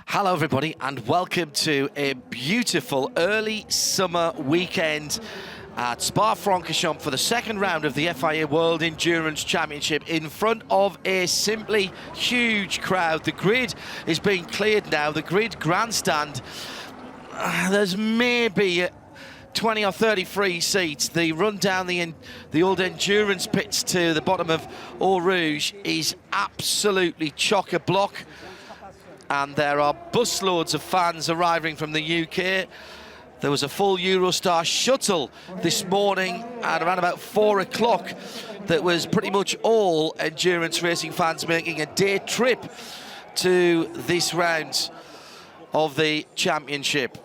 Hello everybody and welcome to a beautiful early summer weekend at Spa-Francorchamps for the second round of the FIA World Endurance Championship in front of a simply huge crowd. The grid is being cleared now, the grid grandstand. There's maybe 20 or 30 free seats. The run down the old endurance pits to the bottom of Eau Rouge is absolutely chock-a-block. And there are busloads of fans arriving from the UK. There was a full Eurostar shuttle this morning at around about 4 o'clock that was pretty much all endurance racing fans making a day trip to this round of the championship.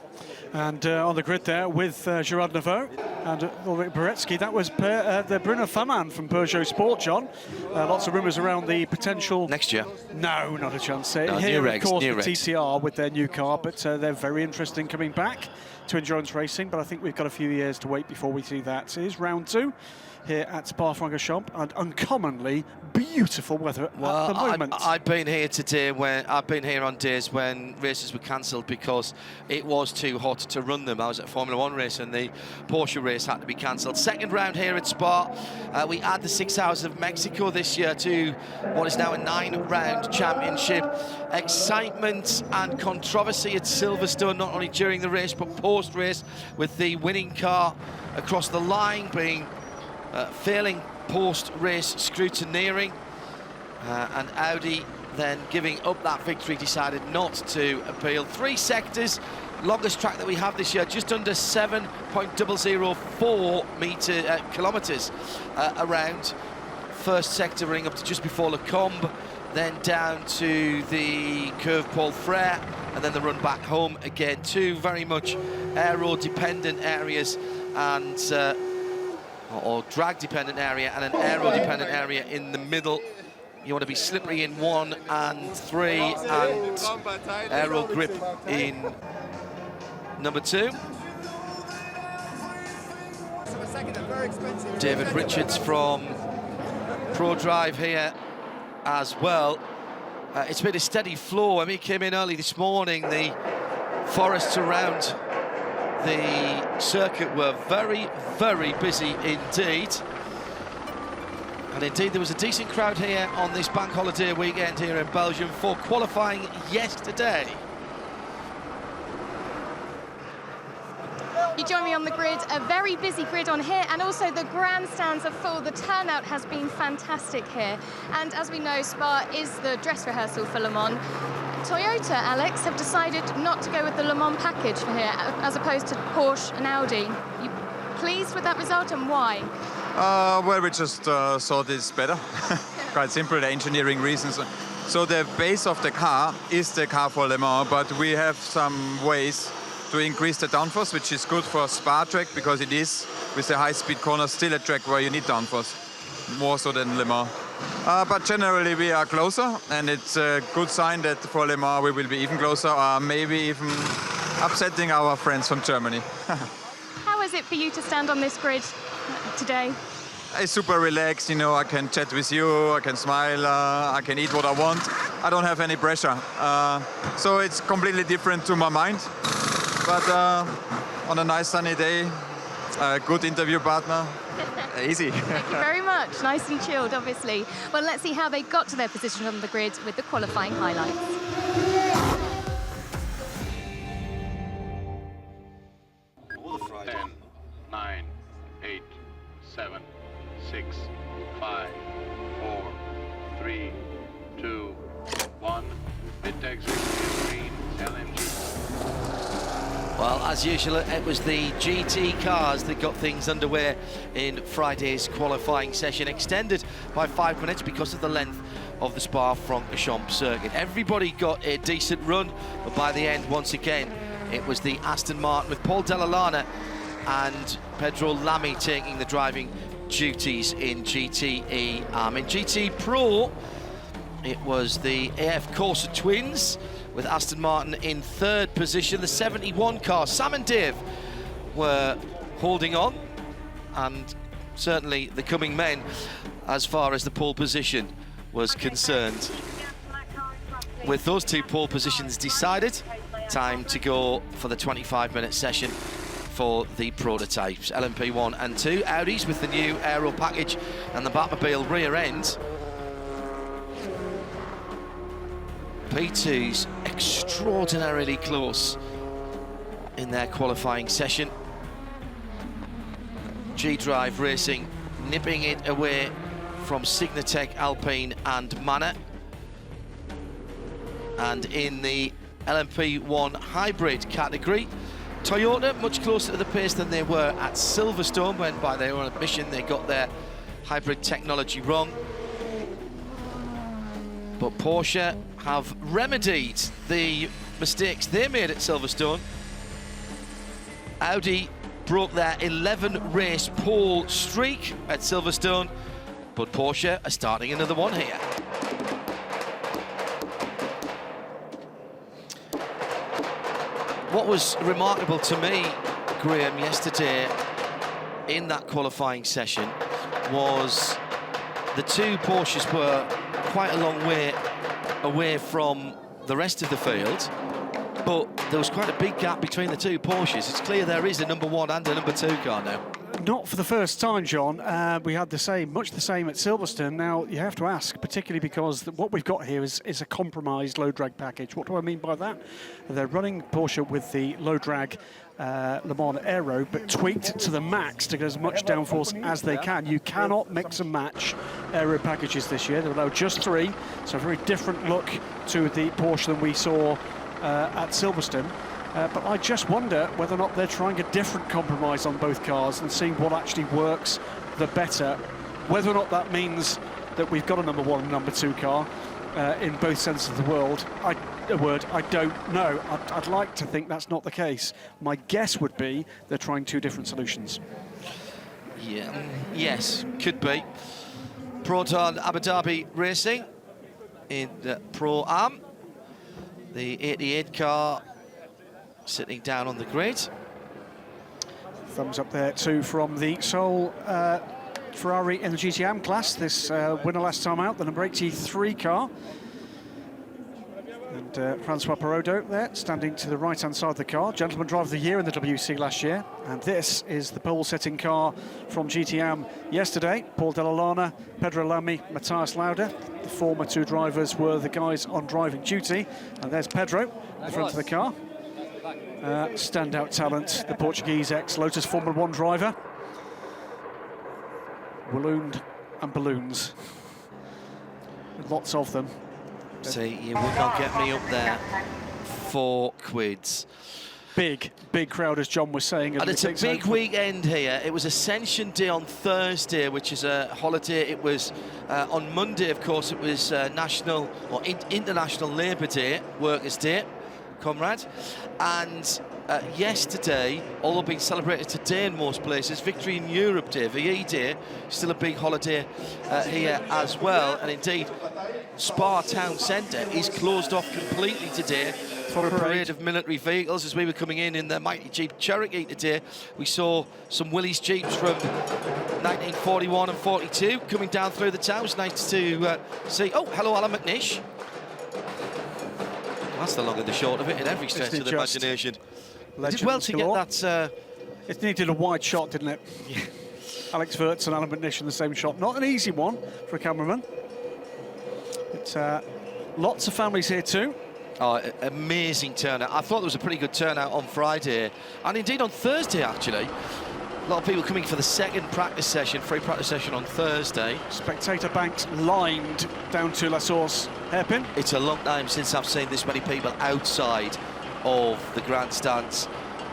And on the grid there with Gerard Neveu and Ulrich Boretsky, that was the Bruno Faman from Peugeot Sport, John. Lots of rumours around the potential... Next year? No, not a chance. No, Here, new of course, regs, the TCR with their new car, but they're very interested in coming back to endurance racing, but I think we've got a few years to wait before we see that. It is round 2 here at Spa-Francorchamps, and uncommonly beautiful weather at the moment. I've been here today I've been here on days when races were cancelled because it was too hot to run them. I was at a Formula 1 race and the Porsche race had to be cancelled. Second round here at Spa. We add the 6 hours of Mexico this year to what is now a 9-round championship. Excitement and controversy at Silverstone, not only during the race but post-race, with the winning car across the line being failing post-race scrutineering, and Audi then giving up that victory decided not to appeal. 3 sectors, longest track that we have this year, just under 7.004 kilometres around. First sector running up to just before Le Combe, then down to the Curve Paul Frere, and then the run back home again. 2 very much aero-dependent areas and or drag-dependent area and an aero-dependent area in the middle. You want to be slippery in 1 and 3 and aero grip in number 2. David Richards from ProDrive here as well. It's been a steady flow. I mean, he came in early this morning. The forests around the circuit were very, very busy indeed. And indeed, there was a decent crowd here on this bank holiday weekend here in Belgium for qualifying yesterday. You join me on the grid, a very busy grid on here, and also the grandstands are full. The turnout has been fantastic here. And as we know, Spa is the dress rehearsal for Le Mans. Toyota, Alex, have decided not to go with the Le Mans package for here, as opposed to Porsche and Audi. You pleased with that result, and why? Well, we just thought it's better. Quite simple, the engineering reasons. So the base of the car is the car for Le Mans, but we have some ways to increase the downforce, which is good for Spa track, because it is, with the high-speed corners, still a track where you need downforce, more so than Le Mans. But generally we are closer, and it's a good sign that for Le Mans we will be even closer, or maybe even upsetting our friends from Germany. How is it for you to stand on this grid today? It's super relaxed, you know, I can chat with you, I can smile, I can eat what I want. I don't have any pressure. So it's completely different to my mind. But on a nice sunny day, a good interview partner, easy. Thank you very much. Nice and chilled, obviously. Well, let's see how they got to their position on the grid with the qualifying highlights. 10, 9, 8, 7, 6, 5, 4, 3, 2, 1. Pit exit, green, LMG. Well, as usual, it was the GT cars that got things underway in Friday's qualifying session, extended by 5 minutes because of the length of the Spa-Francorchamps circuit. Everybody got a decent run, but by the end, once again, it was the Aston Martin with Paul Dell'Alana and Pedro Lamy taking the driving duties in GTE. In GT Pro, it was the AF Corsa twins with Aston Martin in 3rd position. The 71 car, Sam and Dave, were holding on, and certainly the coming men as far as the pole position was concerned. with those two pole positions decided, time to go for the 25-minute session for the prototypes. LMP 1 and 2, Audis with the new aero package and the Batmobile rear end. P2's extraordinarily close in their qualifying session. G-Drive Racing nipping it away from Signatech, Alpine and Manor. And in the LMP1 hybrid category, Toyota much closer to the pace than they were at Silverstone, when by their own admission they got their hybrid technology wrong. But Porsche have remedied the mistakes they made at Silverstone. Audi broke their 11-race pole streak at Silverstone, but Porsche are starting another one here. What was remarkable to me, Graham, yesterday in that qualifying session was the two Porsches were quite a long way away from the rest of the field, but there was quite a big gap between the two Porsches. It's clear there is a number 1 and a number 2 car now. Not for the first time, John. We had the same, much the same at Silverstone. Now, you have to ask, particularly because what we've got here is a compromised low drag package. What do I mean by that? They're running Porsche with the low drag Le Mans Aero, but tweaked to the max to get as much downforce as they can. You cannot mix and match aero packages this year. They're allowed just 3, so a very different look to the Porsche than we saw at Silverstone. But I just wonder whether or not they're trying a different compromise on both cars and seeing what actually works the better. Whether or not that means that we've got a number 1 and number 2 car in both senses of the word, I don't know. I'd like to think that's not the case. My guess would be they're trying 2 different solutions. Yeah, yes, could be. Proton Abu Dhabi Racing in the Pro-Am. The 88 car sitting down on the grid. Thumbs up there too from the sole Ferrari in the GTM class. This winner last time out, the number 83 car. And Francois Perraudot there, standing to the right-hand side of the car. Gentleman Driver of the Year in the WC last year. And this is the pole-setting car from GTM yesterday. Paul Dell'Olana, Pedro Lamy, Matthias Lauda. The former 2 drivers were the guys on driving duty. And there's Pedro at the front of the car. Standout talent, the Portuguese ex-Lotus Formula 1 driver. Wallooned and balloons. Lots of them. See, you would not get me up there for quids. Big crowd, as John was saying. And it's a big weekend here. It was Ascension Day on Thursday, which is a holiday. It was on Monday, of course, it was National or International Labour Day, Workers' Day, comrade. And yesterday, although being celebrated today in most places, Victory in Europe Day, VE Day, still a big holiday here as well. And indeed, Spa Town Centre is closed off completely today for a parade of military vehicles. As we were coming in the mighty Jeep Cherokee today, we saw some Willys Jeeps from 1941 and 42 coming down through the town. It's nice to see. Oh, hello, Alan McNish. That's the long and the short of it in every stretch of the imagination. Did well to get that. It needed a wide shot, didn't it? Yeah. Alex Wirtz and Alan McNish in the same shot. Not an easy one for a cameraman. But lots of families here too. Oh, amazing turnout. I thought there was a pretty good turnout on Friday, and indeed on Thursday, actually. A lot of people coming for the second practice session, free practice session on Thursday. Spectator banks lined down to La Source hairpin. It's a long time since I've seen this many people outside of the grandstands.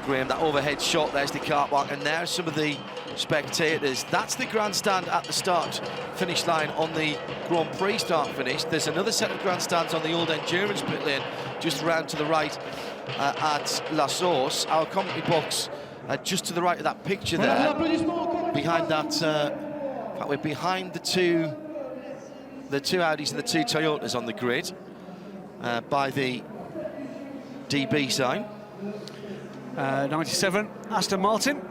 Graham, that overhead shot, there's the car park, and there's some of the spectators. That's the grandstand at the start-finish line on the Grand Prix start-finish. There's another set of grandstands on the old endurance pit lane, just around to the right at La Source. Our commentary box just to the right of that picture there. Behind that, in fact, we're behind the two Audis and the 2 Toyotas on the grid by the DB sign. 97, Aston Martin.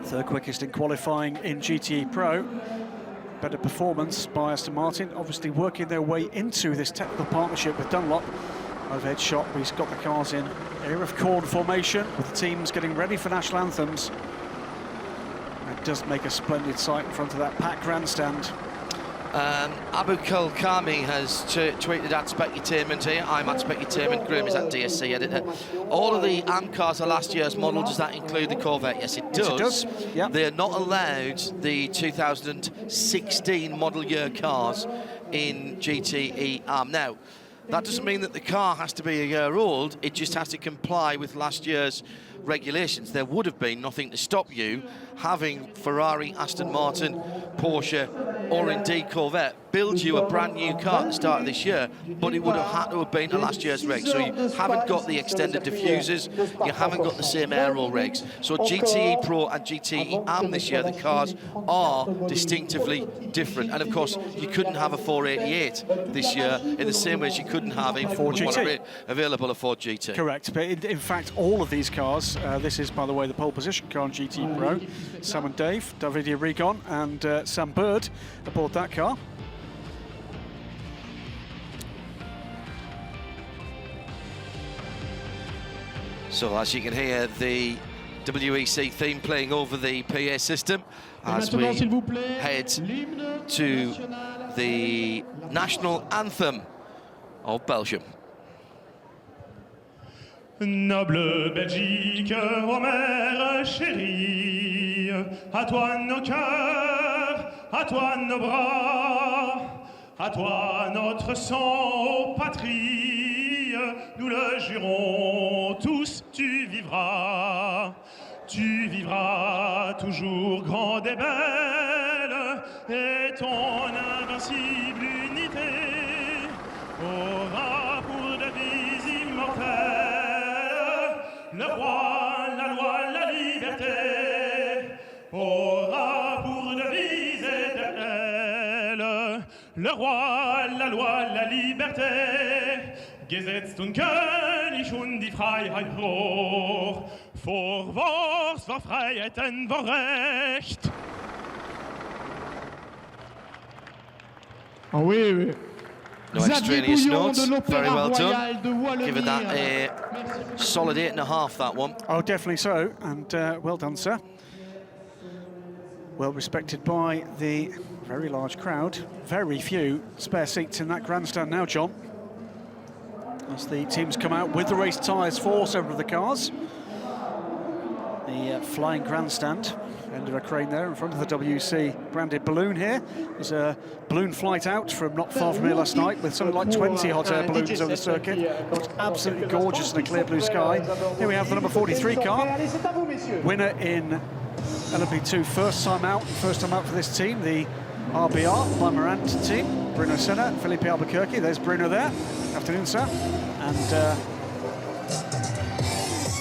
3rd quickest in qualifying in GTE Pro. better performance by Aston Martin, obviously working their way into this technical partnership with Dunlop. Overhead shot, he's got the cars in air of corn formation, with the teams getting ready for national anthems. It does make a splendid sight in front of that packed grandstand. Abu Khalkami has tweeted at Specutainment here. I'm at Specutainment. Graham is at DSC editor. All of the AM cars are last year's model. Does that include the Corvette? Yes, it does. Yes, it does. Yep. They are not allowed the 2016 model year cars in GTE AM. Now, that doesn't mean that the car has to be a year old. It just has to comply with last year's regulations. There would have been nothing to stop you having Ferrari, Aston Martin, Porsche, or indeed Corvette build you a brand new car at the start of this year, but it would have had to have been a last year's rig. So you haven't got the extended diffusers, you haven't got the same aero rigs. So GTE Pro and GTE AM this year, the cars are distinctively different. And of course, you couldn't have a 488 this year in the same way as you couldn't have a Ford GT available, a Ford GT. Correct, but in fact, all of these cars, this is, by the way, the pole position car on GT Pro. Sam and Dave, Davide Rigon and Sam Bird aboard that car. So as you can hear, the WEC theme playing over the PA system as we head to the national anthem of Belgium. Noble Belgique, ô mère chérie, à toi nos cœurs, à toi nos bras, à toi notre sang, patrie, nous le jurons tous, tu vivras toujours grande et belle, et ton invincible unité aura pour devise immortelle le roi, la loi, la liberté, aura pour devise éternelle le roi, la loi, la liberté, gesetzt und König und die Freiheit hoch, vor was, vor Freiheit und vor Recht. Ah oui, oui. No extraneous notes, very well done. Giving that a solid 8.5, that one. Oh, definitely so, and well done, sir. Well respected by the very large crowd. Very few spare seats in that grandstand now, John. As the teams come out with the race tyres for several of the cars. The flying grandstand, end of a crane there in front of the WC branded balloon here. There's a balloon flight out from not far from here last night with something like 20 hot air balloons over the circuit. It was absolutely gorgeous in a clear blue sky. Here we have the number 43 car, winner in LMP2, first time out for this team, the RBR by Morant team. Bruno Senna, Felipe Albuquerque, there's Bruno there. Afternoon, sir. And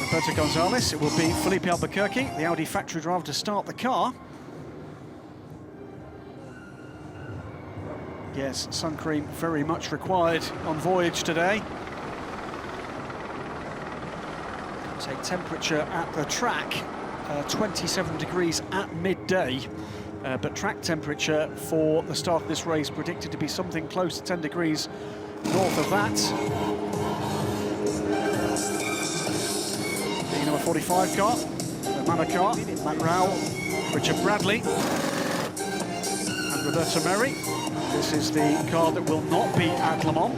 Roberto Gonzalez, it will be Felipe Albuquerque, the Audi factory driver, to start the car. Yes, sun cream very much required on voyage today. Say temperature at the track, 27 degrees at midday, but track temperature for the start of this race predicted to be something close to 10 degrees north of that. The number 45 car, the Manor car, Matt Rowell, Richard Bradley and Roberto Merri. This is the car that will not be at Le Mans.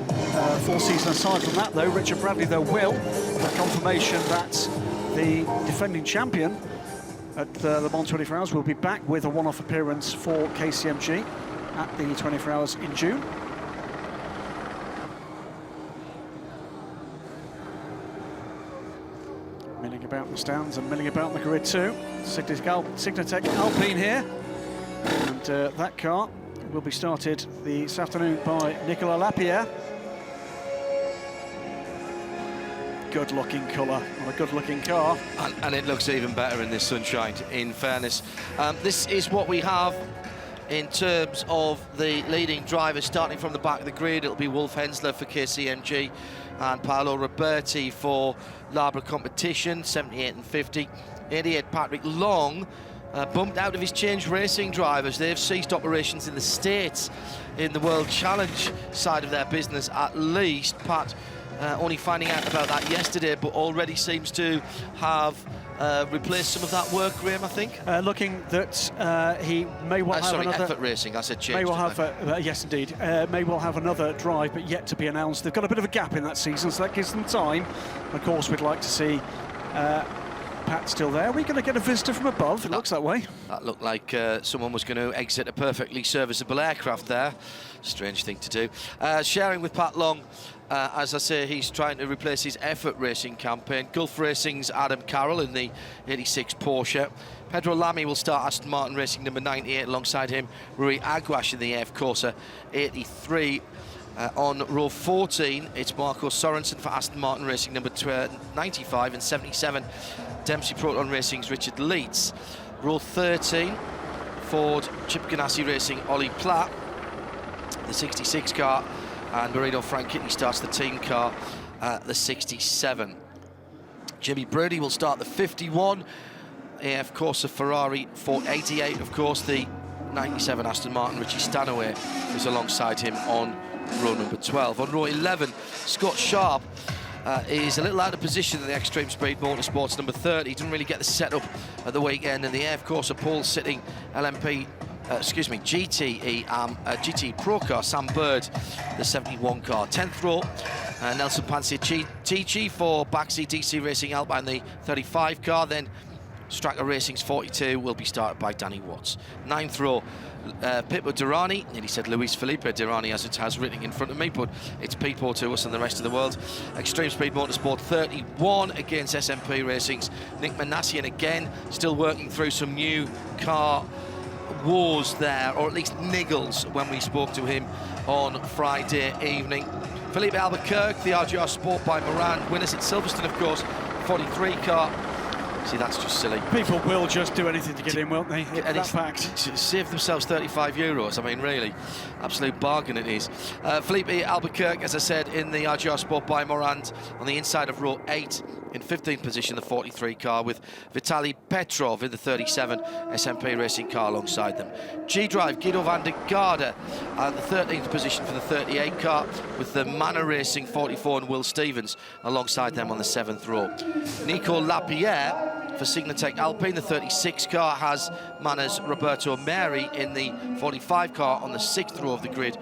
4 seasons aside from that, though, Richard Bradley, though, will. The confirmation that the defending champion at the Le Mans 24 Hours will be back with a one-off appearance for KCMG at the 24 Hours in June. Milling about the stands and milling about the grid too. Signatech Alpine here. And that car will be started this afternoon by Nicolas Lapierre. Good-looking colour on a good-looking car. And it looks even better in this sunshine, in fairness. This is what we have in terms of the leading drivers. Starting from the back of the grid, it'll be Wolf Hensler for KCMG and Paolo Roberti for Labra Competition, 78 and 50. 88, Patrick Long bumped out of his Change Racing drivers. They've ceased operations in the States in the World Challenge side of their business, at least. Pat only finding out about that yesterday, but already seems to have replaced some of that work, Graham, I think. Looking that he may well have another... Effort Racing, I said change. May well have, yes indeed, may well have another drive, but yet to be announced. They've got a bit of a gap in that season, so that gives them time. Of course, we'd like to see Pat still there. Are we going to get a visitor from above? It looks that way. That looked like someone was going to exit a perfectly serviceable aircraft there. Strange thing to do. Sharing with Pat Long, as I say, he's trying to replace his Effort Racing campaign. Gulf Racing's Adam Carroll in the 86 Porsche. Pedro Lamy will start Aston Martin Racing number 98 alongside him. Rui Aguas in the AF Corsa 83. On row 14, it's Marco Sorensen for Aston Martin Racing number 95 and 77. Dempsey Proton Racing's Richard Leeds. Row 13, Ford Chip Ganassi Racing Ollie Platt, the 66 car, and Marino Franchitti starts the team car, the 67. Jimmy Brady will start the 51. AF Corsa Ferrari 488, of course, the 97 Aston Martin Richie Stanaway is alongside him on row number 12. On row 11, Scott Sharp is a little out of position in the Extreme Speed Motorsports number 30. He didn't really get the setup at the weekend, and the AF Corsa pole sitting GT Pro car Sam Bird, the 71 car. 10th row, Nelson Panciatici for Baxi DC Racing Alpine, the 35 car. Then Stracker Racing's 42 will be started by Danny Watts. 9th row, Pippo Durrani, nearly said Luis Felipe Durrani as it has written in front of me, but it's Pippo to us and the rest of the world. Extreme Speed Motorsport 31 against SMP Racing's Nick Manassian, again still working through some new car wars there, or at least niggles when we spoke to him on Friday evening. Felipe Albuquerque, the RGR Sport by Moran, winners at Silverstone, of course, 43 car. See, that's just silly. People will just do anything to get in, won't they? And that fact. Save themselves €35. I mean, really, absolute bargain it is. Felipe Albuquerque, as I said, in the RGR Sport by Morand on the inside of row 8. In 15th position, the 43 car, with Vitaly Petrov in the 37 SMP Racing car alongside them. G-Drive, Guido van der Garde, and the 13th position for the 38 car, with the Manor Racing 44 and Will Stevens alongside them on the 7th row. Nico Lapierre for Signatech Alpine, the 36 car, has Manor's Roberto Meri in the 45 car on the 6th row of the grid.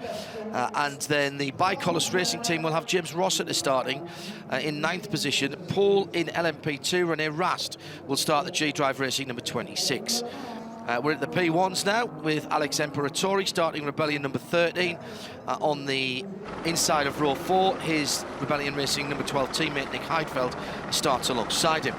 And then the Bicolors Racing team will have James Rossiter starting in 9th position. Paul in LMP2, Rene Rast will start the G-Drive Racing number 26. We're at the P1s now with Alex Imperatori starting Rebellion number 13. On the inside of row 4, his Rebellion Racing number 12 teammate Nick Heidfeld starts alongside him.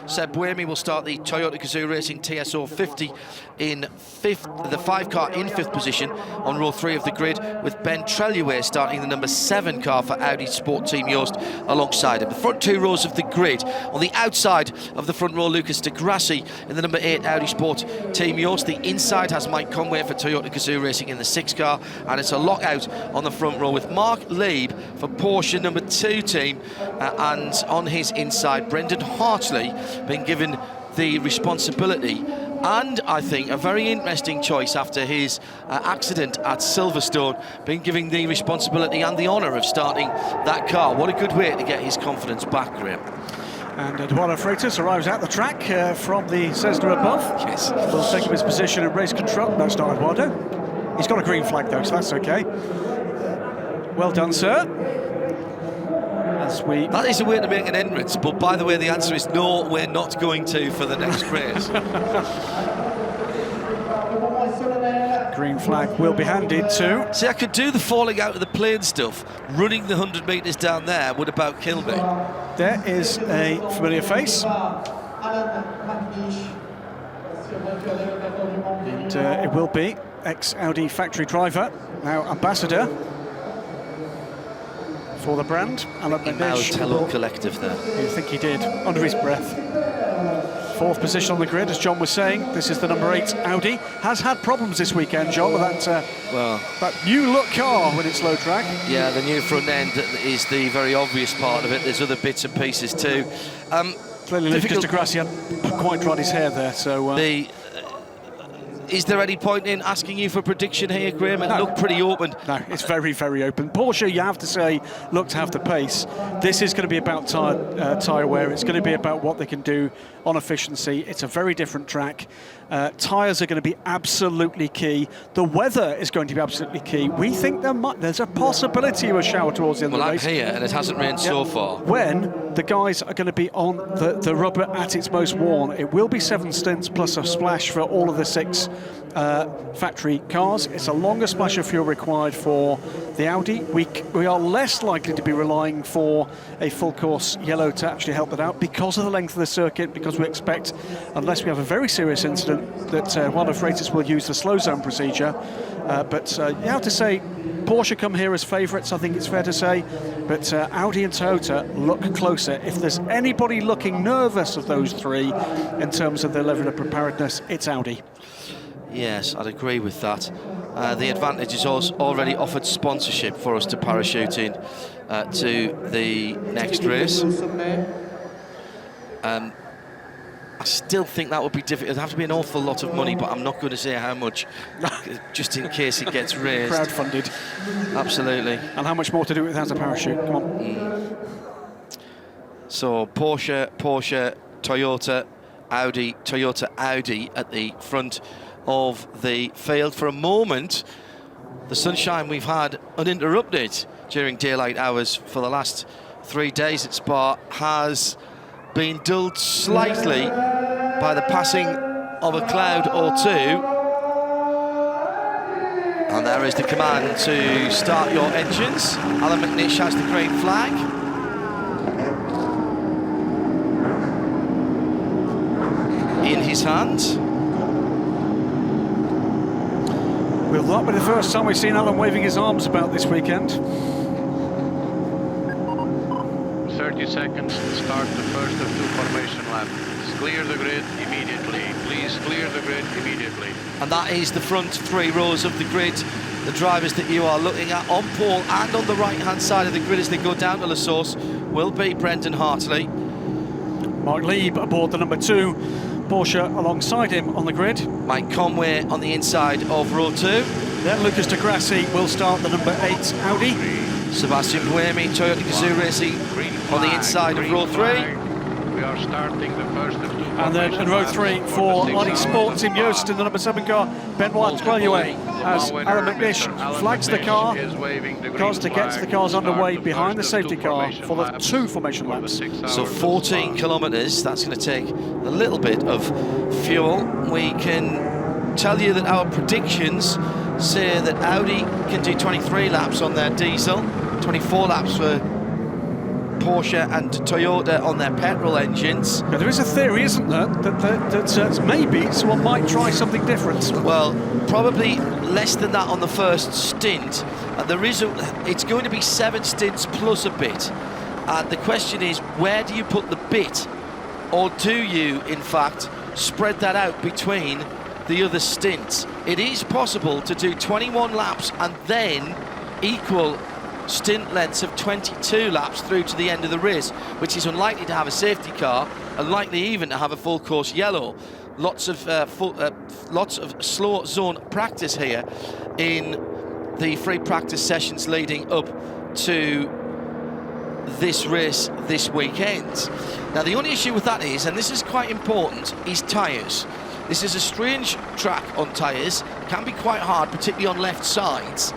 Seb Buemi will start the Toyota Gazoo Racing TSO 50 in 5th, the 5 car in 5th position on row 3 of the grid, with Ben Trellier starting the number 7 car for Audi Sport Team Joost alongside him. The front 2 rows of the grid, on the outside of the front row, Lucas de Grassi in the number 8 Audi Sport Team Joost. The inside has Mike Conway for Toyota Gazoo Racing in the 6 car, and it's a lockout on the front row with Mark Lieb for Porsche number 2 team, and on his inside Brendan Hartley been given the responsibility, and I think a very interesting choice after his accident at Silverstone, being given the responsibility and the honour of starting that car. What a good way to get his confidence back, Graham. And Eduardo Freitas arrives at the track from the Cessna above. Yes. Will take up his position in race control. That's not Eduardo. He's got a green flag though, so that's okay. Well done, sir. That is a way to make an entrance, but by the way, the answer is no, we're not going to for the next race. Green flag will be handed to... See, I could do the falling out of the plane stuff. Running the 100 metres down there would about kill me. There is a familiar face. And it will be ex-Audi factory driver, now ambassador for the brand. Alan Mautello Collective there. You think he did, under his breath. 4th position on the grid, as John was saying. This is the number 8 Audi. Has had problems this weekend, John, with that new look car when it's low track. Yeah, the new front end is the very obvious part of it. There's other bits and pieces too. Clearly, Lucas de Grassi hadn't quite dried his hair there, so... is there any point in asking you for a prediction here, Graham? It looked pretty open. No, it's very, very open. Porsche, you have to say, look to have the pace. This is going to be about tyre wear. It's going to be about what they can do on efficiency. It's a very different track. Tyres are going to be absolutely key. The weather is going to be absolutely key. We think there's a possibility of a shower towards the end of the race. Well, I'm here, and it hasn't rained so far. When the guys are going to be on the rubber at its most worn, it will be 7 stints plus a splash for all of the 6 factory cars. It's a longer splash of fuel required for the Audi. We are less likely to be relying for a full course yellow to actually help that out because of the length of the circuit, because we expect, unless we have a very serious incident, that wildlife racers will use the slow zone procedure. But you have to say, Porsche come here as favourites, I think it's fair to say, but Audi and Toyota look closer. If there's anybody looking nervous of those 3 in terms of their level of preparedness, it's Audi. Yes, I'd agree with that. The Advantage has also already offered sponsorship for us to parachute in to the next race. I still think that would be difficult. It'd have to be an awful lot of money, but I'm not going to say how much, just in case it gets raised. Crowdfunded. Absolutely. And how much more to do without a parachute? Come on. So Porsche, Toyota, Audi, Toyota, Audi at the front of the field. For a moment, the sunshine we've had uninterrupted during daylight hours for the last 3 days at Spa has been dulled slightly by the passing of a cloud or 2. And there is the command to start your engines. Alan McNish has the green flag. In his hand. Will that be the first time we've seen Alan waving his arms about this weekend? 30 seconds, start the first of 2 formation laps. Clear the grid immediately. Please clear the grid immediately. And that is the front 3 rows of the grid. The drivers that you are looking at on pole and on the right-hand side of the grid as they go down to La Source will be Brendan Hartley. Mark Lieb aboard the number 2. Porsche alongside him on the grid. Mike Conway on the inside of row 2. Then Lucas de Grassi will start the number 8 Audi. Sebastian Buemi, Toyota Gazoo Racing on the inside of row 3. We are starting the first of 2. And then in row 3 for Audi Sport Team Yost in the number 7 car, Benoit Twellier, as Alan McNish flags the car, because to get the cars underway behind the safety car for the 2 formation laps. So 14 kilometres, that's going to take a little bit of fuel. We can tell you that our predictions say that Audi can do 23 laps on their diesel, 24 laps for Porsche and Toyota on their petrol engines. Now, there is a theory, isn't there, that maybe someone might try something different. Well, probably less than that on the first stint. It's going to be 7 stints plus a bit. And the question is, where do you put the bit? Or do you, in fact, spread that out between the other stints? It is possible to do 21 laps and then equal stint lengths of 22 laps through to the end of the race, which is unlikely to have a safety car, unlikely even to have a full course yellow. Lots of slow zone practice here in the free practice sessions leading up to this race this weekend. Now the only issue with that is, and this is quite important, is tyres. This is a strange track on tyres, can be quite hard, particularly on left sides.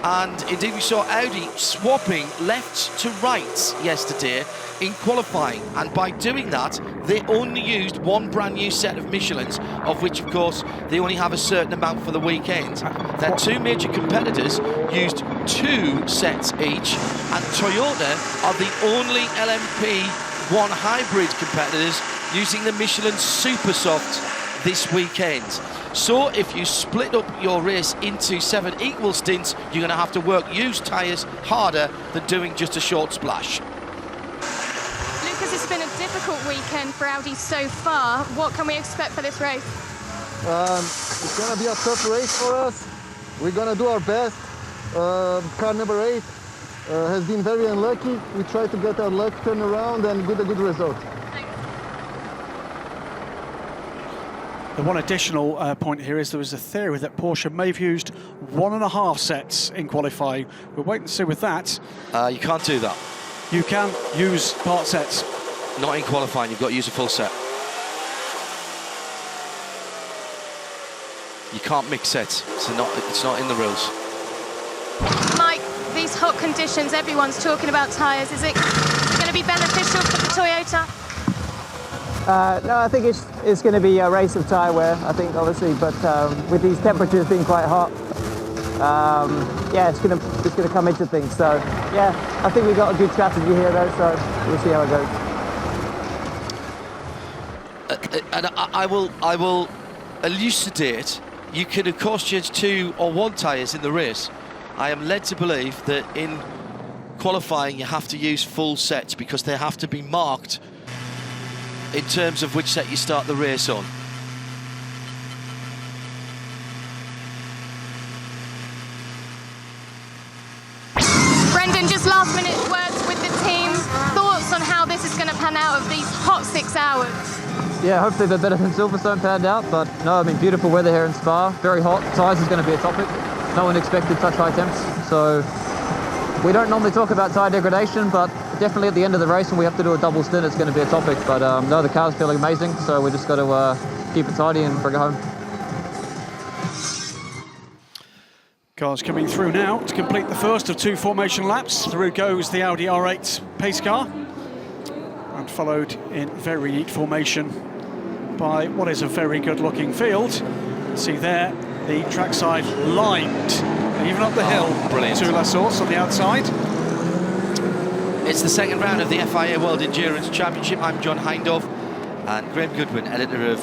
And indeed we saw Audi swapping left to right yesterday in qualifying, and by doing that they only used 1 brand new set of Michelins, of which of course they only have a certain amount for the weekend. Their 2 major competitors used 2 sets each, and Toyota are the only LMP1 hybrid competitors using the Michelin Super Soft this weekend. So if you split up your race into 7 equal stints, you're going to have to work used tyres harder than doing just a short splash. Lucas, it's been a difficult weekend for Audi so far. What can we expect for this race? It's going to be a tough race for us. We're going to do our best. Car number 8 has been very unlucky. We tried to get our luck turned around and get a good result. The one additional point here is there was a theory that Porsche may have used 1.5 sets in qualifying. We'll wait and see with that. You can't do that. You can use part sets. Not in qualifying, you've got to use a full set. You can't mix sets, it's not in the rules. Mike, these hot conditions, everyone's talking about tyres. Is it going to be beneficial for the Toyota? No, I think it's going to be a race of tyre wear, I think, obviously, but with these temperatures being quite hot, yeah, it's going to come into things. So, yeah, I think we've got a good strategy here, though, so we'll see how it goes. And I will elucidate. You can, of course, change 2 or 1 tyres in the race. I am led to believe that in qualifying you have to use full sets because they have to be marked in terms of which set you start the race on. Brendan, just last minute words with the team. Thoughts on how this is going to pan out of these hot 6 hours? Yeah, hopefully they're better than Silverstone panned out, but no, I mean, beautiful weather here in Spa, very hot. Tyres is going to be a topic. No one expected such high temps, so we don't normally talk about tyre degradation, but definitely at the end of the race when we have to do a double stint, it's going to be a topic. But no, the car's feeling amazing, so we just got to keep it tidy and bring it home. Cars coming through now to complete the first of 2 formation laps. Through goes the Audi R8 pace car, and followed in very neat formation by what is a very good-looking field. See there, the trackside lined, even up the hill to La Source on the outside. It's the second round of the FIA World Endurance Championship. I'm John Hindhaugh, and Graham Goodwin, editor of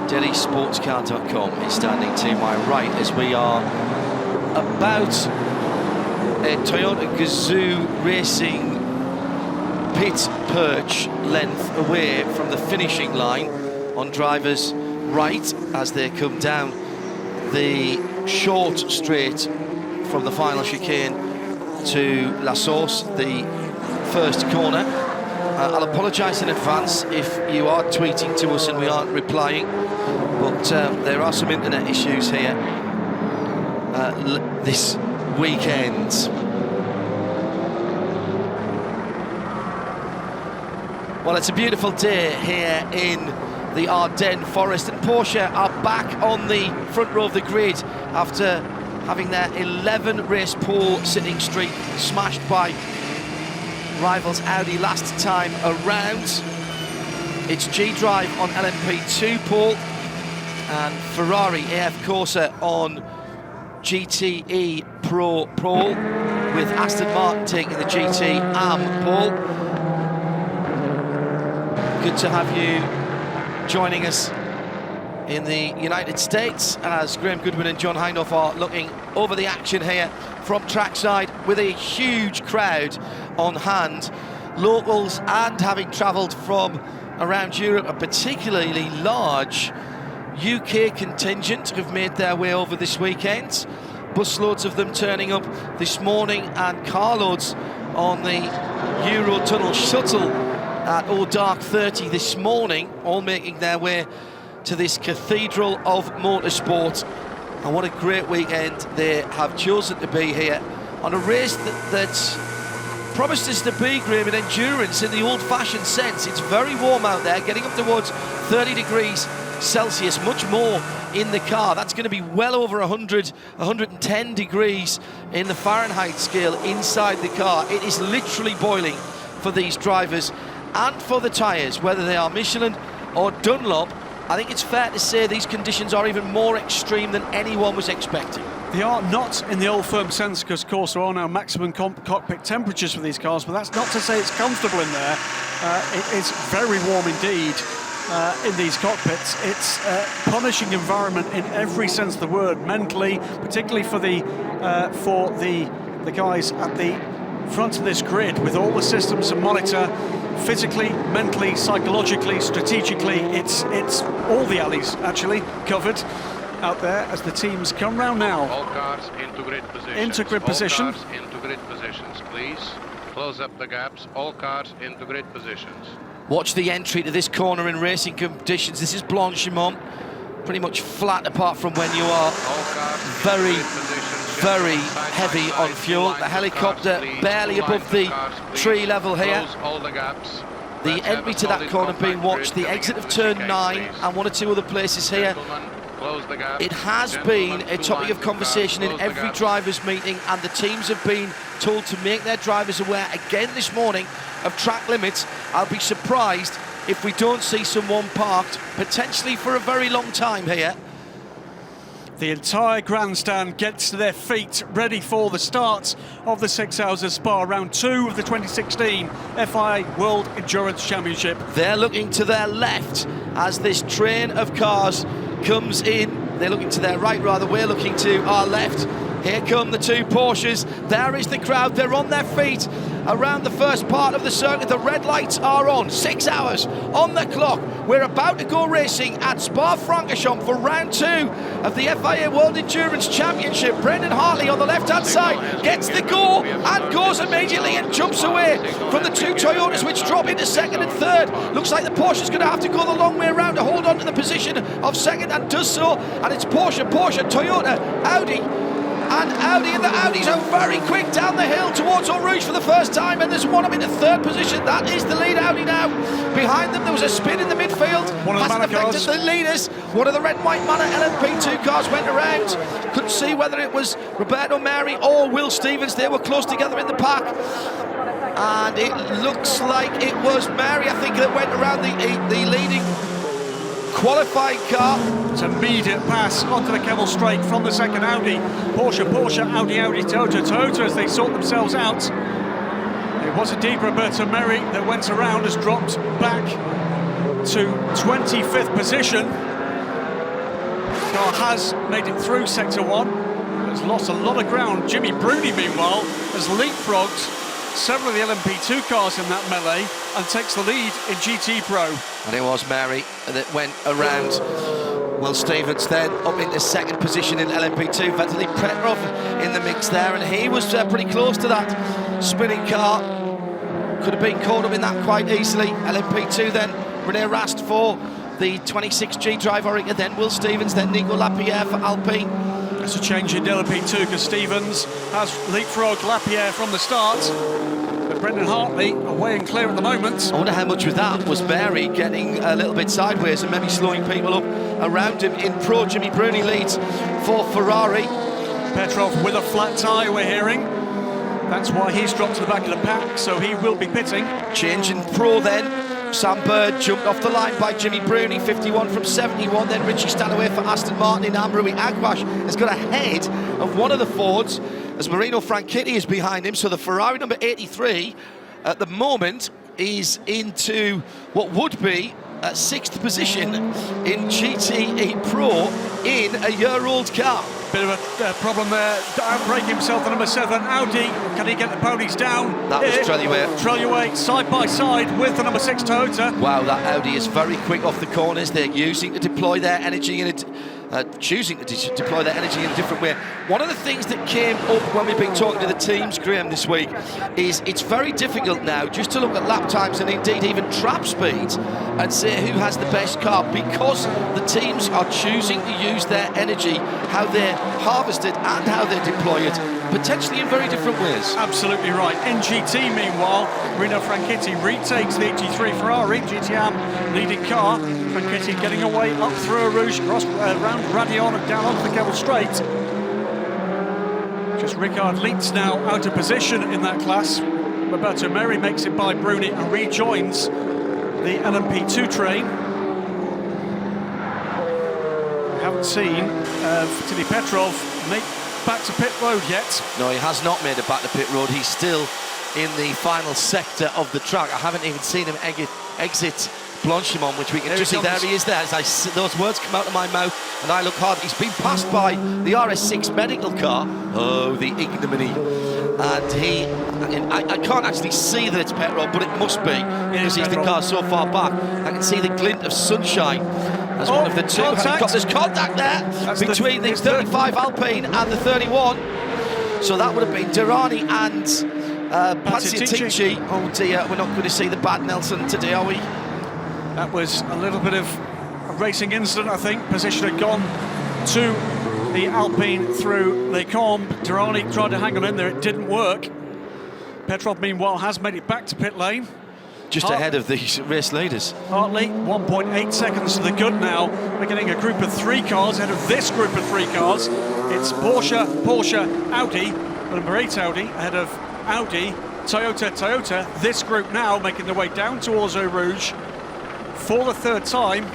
DelhiSportsCar.com, is standing to my right as we are about a Toyota Gazoo Racing pit perch length away from the finishing line on drivers' right as they come down the short straight from the final chicane to La Source, the first corner. I'll apologise in advance if you are tweeting to us and we aren't replying, but there are some internet issues here this weekend. Well, it's a beautiful day here in the Ardennes Forest, and Porsche are back on the front row of the grid after having their 11 race pole sitting streak smashed by rivals Audi last time around. It's G-Drive on LMP2 pole and Ferrari AF Corsa on GTE Pro pole, with Aston Martin taking the GT AM pole. Good to have you joining us in the United States as Graham Goodwin and John Hindhaugh are looking over the action here from trackside with a huge crowd on hand. Locals and having travelled from around Europe, a particularly large UK contingent have made their way over this weekend. Busloads of them turning up this morning and carloads on the Eurotunnel shuttle at dark 30 this morning, all making their way to this cathedral of motorsport. And what a great weekend they have chosen to be here on a race that promised us to be, Graham, an endurance in the old-fashioned sense. It's very warm out there, getting up towards 30 degrees Celsius, much more in the car. That's going to be well over 100, 110 degrees in the Fahrenheit scale inside the car. It is literally boiling for these drivers and for the tyres, whether they are Michelin or Dunlop. I think it's fair to say these conditions are even more extreme than anyone was expecting. They are not in the old firm sense, because of course there are now maximum cockpit temperatures for these cars, but that's not to say it's comfortable in there. It is very warm indeed in these cockpits. It's a punishing environment in every sense of the word, mentally, particularly for the guys at the front of this grid, with all the systems to monitor physically, mentally, psychologically, strategically. It's all the alleys actually covered out there as the teams come round now. All cars into grid position. Into grid position. All cars into grid positions, please. Close up the gaps. All cars into grid positions. Watch the entry to this corner in racing conditions. This is Blanchimont. pretty much flat apart from when you are very, very heavy on fuel. The helicopter barely above the tree level here. The entry to that corner being watched, the exit of turn 9 and one or two other places here. It has been a topic of conversation in every drivers' meeting, and the teams have been told to make their drivers aware again this morning of track limits. I'll be surprised if we don't see someone parked, potentially for a very long time here. The entire grandstand gets to their feet, ready for the start of the 6 hours of Spa, round 2 of the 2016 FIA World Endurance Championship. They're looking to their left as this train of cars comes in. They're looking to their right, rather. We're looking to our left. Here come the two Porsches. There is the crowd. They're on their feet around the first part of the circuit. The red lights are on. 6 hours on the clock. We're about to go racing at Spa-Francorchamps for round 2 of the FIA World Endurance Championship. Brendan Hartley on the left-hand side gets the go and goes immediately and jumps away from the two Toyotas, which drop into second and third. Looks like the Porsche's going to have to go the long way around to hold on to the position of second, and does so. And it's Porsche, Toyota, Audi. And the Audis are very quick down the hill towards Eau Rouge for the first time, and there's one up into third position. That is the lead Audi now. Behind them there was a spin in the midfield. One of the Hasn't affected the leaders. One of the red and white Manor LMP2 cars went around. Couldn't see whether it was Roberto Meri or Will Stevens. They were close together in the pack. And it looks like it was Meri, I think, that went around the leading qualifying car. It's an immediate pass onto the Kemmel straight from the second Audi. Porsche, Audi, Toyota as they sort themselves out. It was indeed Roberto Meri that went around, has dropped back to 25th position. The car has made it through sector 1, has lost a lot of ground. Jimmy Bruni, meanwhile, has leapfrogged several of the LMP2 cars in that melee and takes the lead in GT Pro. And it was Meri that went around Will Stevens, then up into second position in LMP2. Vitaly Petrov in the mix there, and he was pretty close to that spinning car. Could have been caught up in that quite easily. LMP2 then, René Rast for the 26G drive Orica, then Will Stevens, then Nico Lapierre for Alpine. That's a change in LMP2 because Stevens has leapfrogged Lapierre from the start. But Brendan Hartley away and clear at the moment. I wonder how much of that was Meri getting a little bit sideways and maybe slowing people up around him in Pro. Jimmy Bruni leads for Ferrari. Petrov with a flat tyre, we're hearing. That's why he's dropped to the back of the pack, so he will be pitting. Change in Pro then. Sam Bird jumped off the line by Jimmy Bruni, 51 from 71. Then Richie Stanaway for Aston Martin in Ambrui. Agbash has got ahead of one of the Fords as Marino Franchitti is behind him. So the Ferrari number 83 at the moment is into what would be a 6th position in GTE Pro in a year-old car. Bit of a problem there. Outbreak himself, the number 7 Audi. Can he get the ponies down? That was Trelliway. Trelliway side by side with the number 6 Toyota. Wow, that Audi is very quick off the corners. They're using to deploy their energy in it. Choosing to deploy their energy in a different way. One of the things that came up when we've been talking to the teams, Graham, this week, is it's very difficult now just to look at lap times and indeed even trap speeds and say who has the best car, because the teams are choosing to use their energy, how they're harvested and how they deploy it, potentially in very different ways. Absolutely right. In GT, meanwhile, Marino Franchitti retakes the 83 Ferrari, GTM leading car. Franchitti getting away up through Eau Rouge, across around Radion and down onto the Kemmel straight. Just Ricard Leitz now out of position in that class. Roberto Meri makes it by Bruni and rejoins the LMP2 train. We haven't seen Vitaly Petrov make back to pit road yet. No, he has not made it back to pit road. He's still in the final sector of the track. I haven't even seen him exit Blanchimont, which we can just see. There he is there. As those words come out of my mouth and I look hard, he's been passed by the RS6 medical car. Oh, the ignominy. And I can't actually see that it's Petrov, but it must be, because he's the car so far back. I can see the glint of sunshine as one of the two. There's contact there between the 35 Alpine and the 31. So that would have been Durrani and Paziatici. Oh dear, we're not going to see the bad Nelson today, are we? That was a little bit of a racing incident, I think. Position had gone to the Alpine through Les Combes. Durrani tried to hang on in there, it didn't work. Petrov, meanwhile, has made it back to pit lane. Just ahead of the race leaders. Hartley, 1.8 seconds to the good now. We're getting a group of 3 cars ahead of this group of 3 cars. It's Porsche, Audi, number 8 Audi, ahead of Audi, Toyota. This group now making their way down towards Eau Rouge for the 3rd time.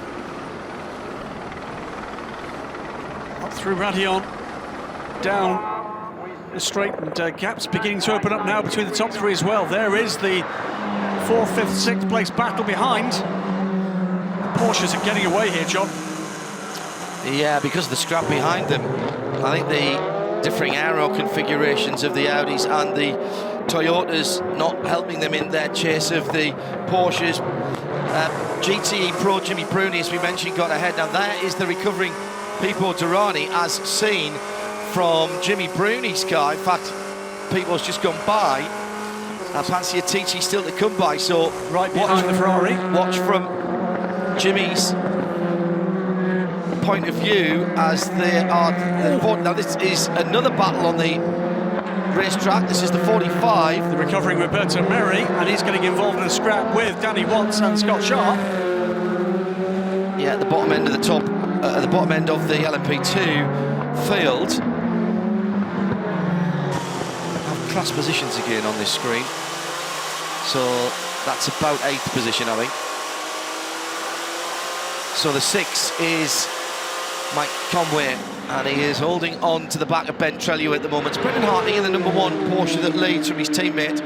Up through Raidillon, down the straight, and gaps beginning to open up now between the top 3 as well. There is the 4th, 5th, 6th place battle behind. The Porsches are getting away here, John. Yeah, because of the scrap behind them. I think the differing aero configurations of the Audis and the Toyotas not helping them in their chase of the Porsches. GTE Pro Jimmy Bruni, as we mentioned, got ahead. Now there is the recovering Pipo Durrani, as seen from Jimmy Bruni's car. In fact, Pipo's just gone by. Panciatici still to come by, so right behind the Ferrari. Watch from Jimmy's point of view as they are. Now this is another battle on the racetrack. This is the 45. The recovering Roberto Meri, and he's getting involved in a scrap with Danny Watts and Scott Sharp. Yeah, at the bottom end of the top, at the bottom end of the LMP2 field. Have class positions again on this screen. So that's about 8th position, I think. So the 6 is Mike Conway, and he is holding on to the back of Ben Trellieu at the moment. It's Brendan Hartley in the number 1 Porsche that leads from his teammate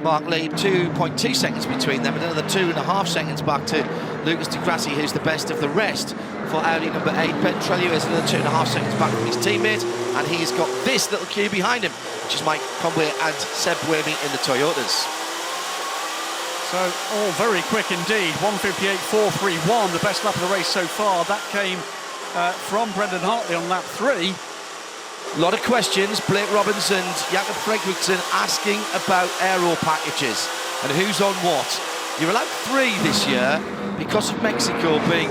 Mark Lee. 2.2 seconds between them, and another 2.5 seconds back to Lucas Di Grassi, who's the best of the rest for Audi number 8. Ben Trellieu is another 2.5 seconds back from his teammate, and he's got this little queue behind him, which is Mike Conway and Seb Wamey in the Toyotas. So all very quick indeed. 1:58.431, the best lap of the race so far. That came from Brendan Hartley on lap 3. A lot of questions. Blake Robbins and Jakob Fredriksson asking about aero packages and who's on what. You're allowed 3 this year because of Mexico being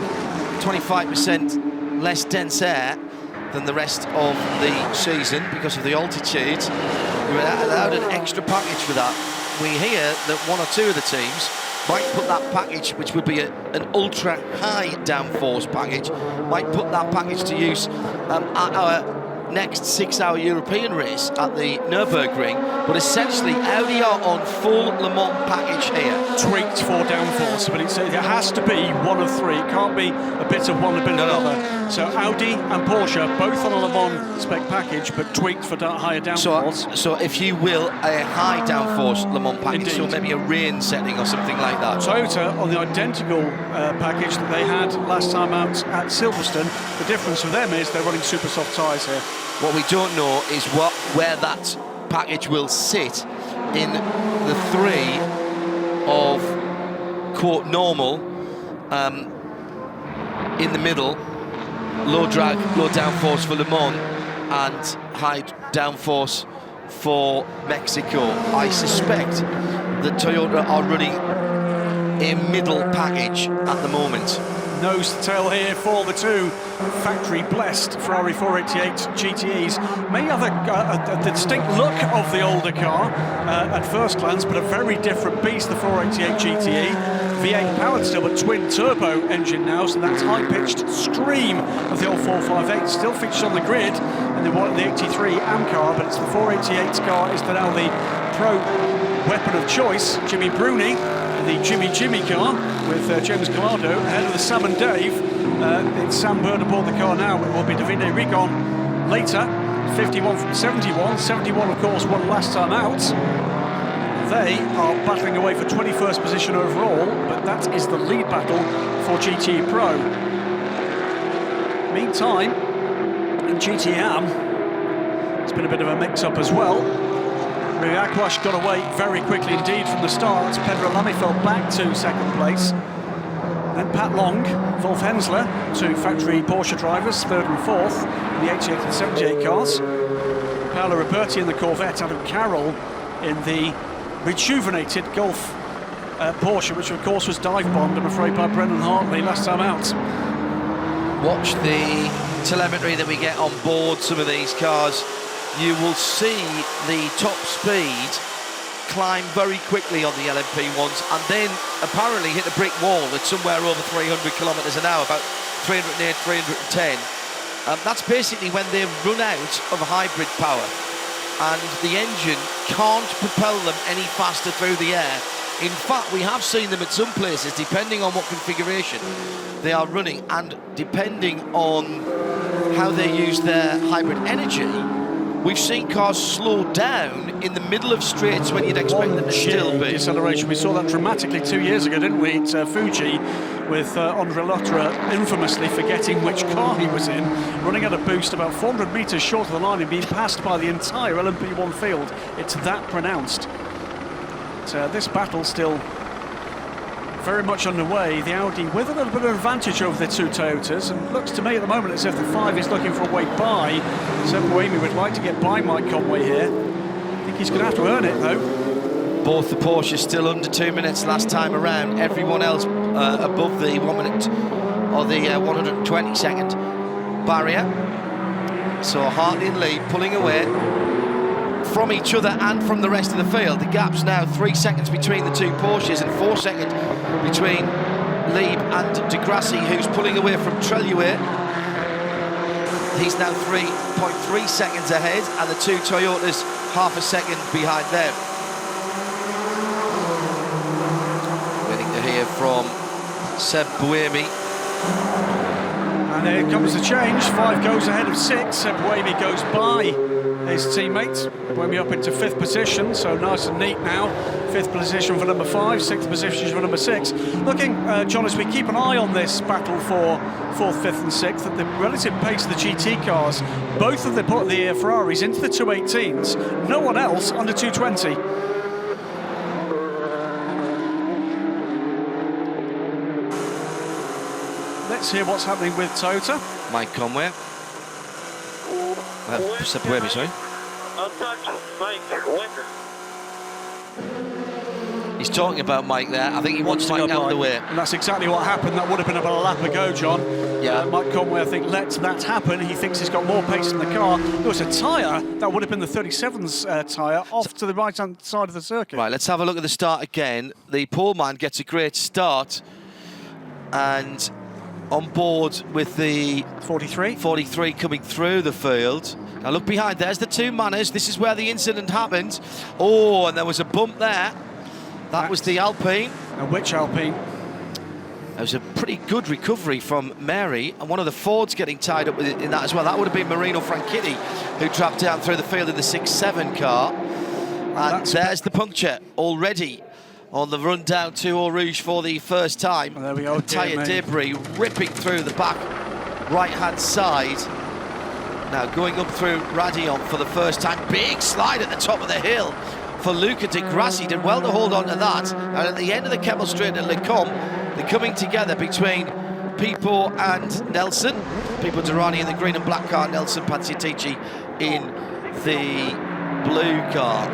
25% less dense air than the rest of the season because of the altitude. You're allowed an extra package for that. We hear that 1 or 2 of the teams might put that package, which would be an ultra high downforce package, might put that package to use at our next 6-hour European race at the Nürburgring. But essentially Audi are on full Le Mans package here. Tweaked for downforce, but it has to be 1 of 3. It can't be a bit of one, a bit of another. So Audi and Porsche both on a Le Mans spec package, but tweaked for higher downforce. So if you will, a high downforce Le Mans package, Indeed. so maybe a rain setting or something like that. Toyota on the identical package that they had last time out at Silverstone. The difference for them is they're running super soft tyres here. What we don't know is where that package will sit in the 3 of quote normal, in the middle, low drag, low downforce for Le Mans, and high downforce for Mexico. I suspect that Toyota are running a middle package at the moment. Nose to tail here for the 2 factory-blessed Ferrari 488 GTEs. May have a distinct look of the older car at first glance, but a very different beast, the 488 GTE. V8 powered still, but twin-turbo engine now, so that's high-pitched stream of the old 458. Still features on the grid, and the 83 AM car, but it's the 488 car is now the pro weapon of choice. Jimmy Bruni, the Jimmy car with James Gallardo ahead of the Sam and Dave. It's Sam Bird aboard the car now. It will be Davide Rigon later. 51 from 71. 71, of course, won last time out. They are battling away for 21st position overall, but that is the lead battle for GT Pro. Meantime, in GTM, it's been a bit of a mix-up as well. Akwash got away very quickly indeed from the start. Pedro Lamy fell back to 2nd place. Then Pat Long, Wolf Hensler, 2 factory Porsche drivers, 3rd and 4th in the 88 and 78 cars. Paolo Roberti in the Corvette, Adam Carroll in the rejuvenated Golf Porsche, which of course was dive bombed, I'm afraid, by Brendan Hartley last time out. watch the telemetry that we get on board some of these cars, you will see the top speed climb very quickly on the LMP ones, and then apparently hit a brick wall at somewhere over 300 kilometres an hour, about 308, 310. That's basically when they run out of hybrid power, and the engine can't propel them any faster through the air. In fact, we have seen them at some places, depending on what configuration they are running and depending on how they use their hybrid energy, we've seen cars slow down in the middle of straights when you'd expect them to still be. Deceleration. We saw that dramatically 2 years ago, didn't we? At Fuji, with Andre Lotterer infamously forgetting which car he was in, running at a boost about 400 metres short of the line and being passed by the entire LMP1 field. It's that pronounced. But, this battle still very much underway. The Audi with a little bit of advantage over the two Toyotas, and looks to me at the moment as if the 5 is looking for a way by. Seb Buemi would like to get by Mike Conway here. I think he's going to have to earn it though. Both the Porsches still under 2 minutes last time around. Everyone else above the 1 minute or the 120 second barrier. So Hartley and Lee pulling away from each other and from the rest of the field. The gap's now 3 seconds between the two Porsches and 4 seconds between Lieb and De Grassi, who's pulling away from Treluet. He's now 3.3 seconds ahead, and the two Toyotas half a second behind them. Waiting to hear from Seb Buemi. And here comes the change. 5 goes ahead of 6. Seb Buemi goes by his teammate. Buemi up into 5th position, so nice and neat now. 5th position for number 5, 6th position for number 6. Looking, John, as we keep an eye on this battle for 4th, 5th and 6th, at the relative pace of the GT cars, both of them put the Ferraris into the 218s, no one else under 220. Let's hear what's happening with Toyota. Mike Conway. Seb Buemi, sorry. He's talking about Mike there. I think he wants Mike out of the way. And that's exactly what happened. That would have been about a lap ago, John. Yeah. Mike Conway, I think, lets that happen. He thinks he's got more pace in the car. There was a tyre. That would have been the 37's tyre off to the right-hand side of the circuit. Right, let's have a look at the start again. The pole man gets a great start. And on board with the 43 coming through the field. Now look behind, there's the two Manners. This is where the incident happened. Oh, and there was a bump there. That was the Alpine. And which Alpine? There was a pretty good recovery from Mary, and one of the Fords getting tied up in that as well. That would have been Marino Franchitti, who dropped down through the field in the 6-7 car. And there's the puncture already on the run down to Eau Rouge for the first time. Well, there we go. Tyre debris ripping through the back right-hand side. Now going up through Radion for the first time. Big slide at the top of the hill for Luca De Grassi. Did well to hold on to that. And at the end of the Keppel Straight at Le Combe, they're coming together between Pipo and Nelson. Pipo Derani in the green and black car, Nelson Panciatici in the blue car.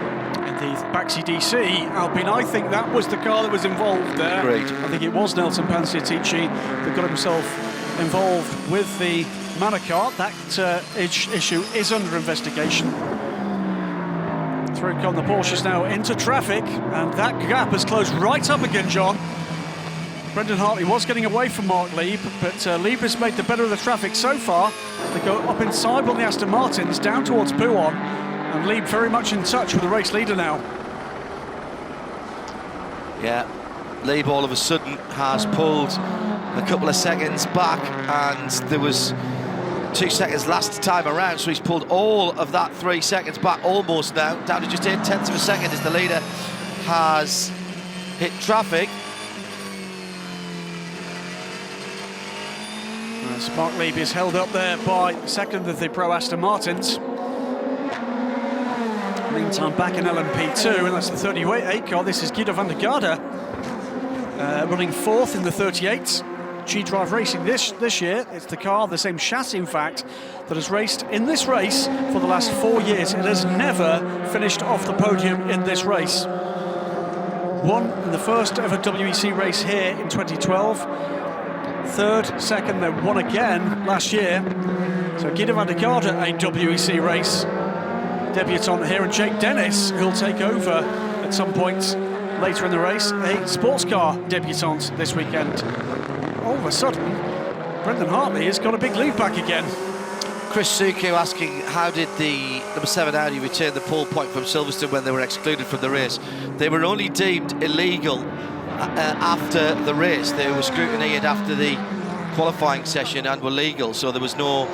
The Baxi DC Alpine, I think that was the car that was involved there. Great. I think it was Nelson Panciatici that got himself involved with the Manor car. That issue is under investigation. Through come the Porsches now into traffic, and that gap has closed right up again, John. Brendan Hartley was getting away from Mark Lieb, but Lieb has made the better of the traffic so far. They go up inside on the Aston Martins, down towards Pouon. And Lieb very much in touch with the race leader now. Yeah, Lieb all of a sudden has pulled a couple of seconds back, and there was 2 seconds last time around, so he's pulled all of that 3 seconds back almost now, down to just 0.8 of a second as the leader has hit traffic. As Mark Lieb is held up there by second of the Pro Aston Martins. Meantime, back in LMP2, and that's the 38 car. This is Guido van der Garde, running 4th in the 38. G-Drive Racing this year. It's the car, the same chassis, in fact, that has raced in this race for the last 4 years. It has never finished off the podium in this race. Won in the first ever WEC race here in 2012. third, second, then won again last year. So Guido van der Garde, a WEC race debutant here, and Jake Dennis, who'll take over at some point later in the race, a sports car debutant this weekend. All of a sudden, Brendan Hartley has got a big lead back again. Chris Suku asking, how did the number 7 Audi return the pole point from Silverstone when they were excluded from the race? They were only deemed illegal after the race. They were scrutinised after the qualifying session and were legal, so there was no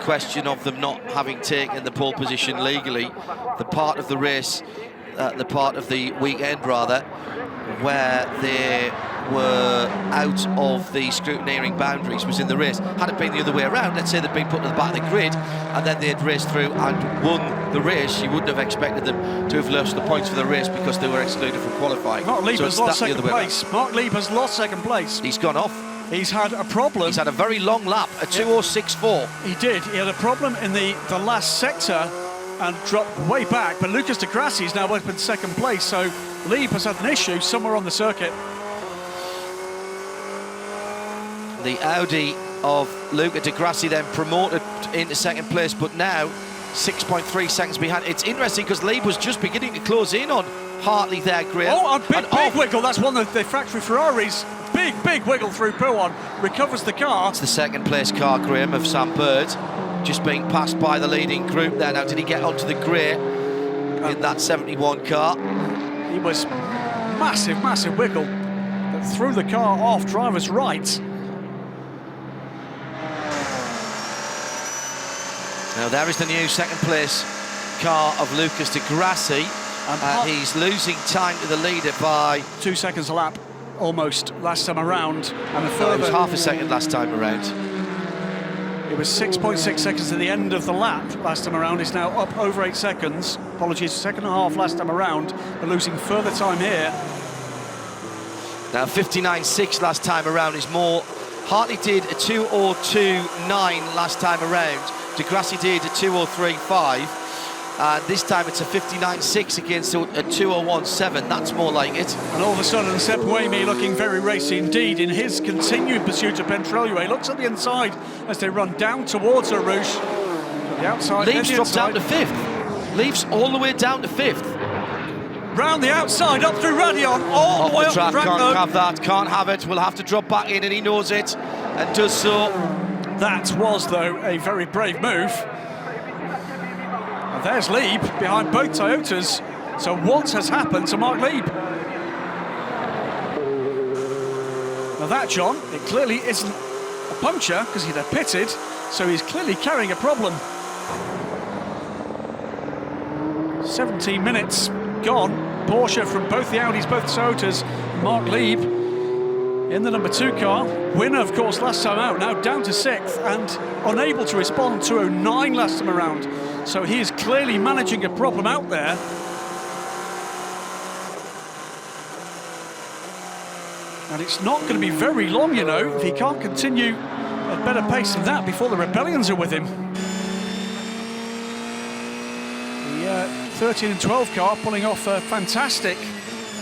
question of them not having taken the pole position legally. The part of the race, the part of the weekend rather, where they were out of the scrutineering boundaries was in the race. Had it been the other way around, let's say they'd been put to the back of the grid and then they'd raced through and won the race, you wouldn't have expected them to have lost the points for the race because they were excluded from qualifying. Mark Lieb has lost second place. Around. Mark Lieb has lost second place. He's gone off. He's had a problem. He's had a very long lap, a 2:06.4. He did. He had a problem in the last sector and dropped way back, but Lucas de Grassi is now up in second place, so Lieb has had an issue somewhere on the circuit. The Audi of Luca de Grassi then promoted into second place, but now 6.3 seconds behind. It's interesting because Lieb was just beginning to close in on Hartley there, Graham. Oh, a big wiggle. That's one of the factory Ferraris. Big wiggle through Pouan. Recovers the car. It's the second place car, Graham, of Sam Bird. Just being passed by the leading group there. Now, did he get onto the grey in that 71 car? He was massive wiggle that threw the car off driver's right. Now there is the new second place car of Lucas de Grassi. He's losing time to the leader by 2 seconds a lap, almost, last time around. And a further... it was half a second last time around. It was 6.6 seconds at the end of the lap last time around. It's now up over 8 seconds. Apologies, second and a half last time around, but losing further time here. Now 59.6 last time around is more. Hartley did a 2:02.9 last time around. De Grassi did a 2:03.5. And this time it's a 59.6 against a 2:01.7. That's more like it. And all of a sudden, Seb Buemi looking very racy indeed in his continued pursuit of Petrolio. He looks at the inside as they run down towards Eau Rouge. The outside. Leaves dropped down to 5th. Leaves all the way down to 5th. Round the outside, up through Radion, all the way up track. to Can't have that, can't have it. We'll have to drop back in, and he knows it, and does so. That was, though, a very brave move. And there's Lieb behind both Toyotas. So what has happened to Mark Lieb? Now that, John, it clearly isn't a puncture because he'd have pitted, so he's clearly carrying a problem. 17 minutes gone. Porsche from both the Audis, both Toyotas. Mark Lieb in the number 2 car. Winner, of course, last time out. Now down to 6th and unable to respond. 2:09 last time around. So he is clearly managing a problem out there. And it's not going to be very long, you know, if he can't continue at better pace than that before the Rebellions are with him. The 13 and 12 car pulling off a fantastic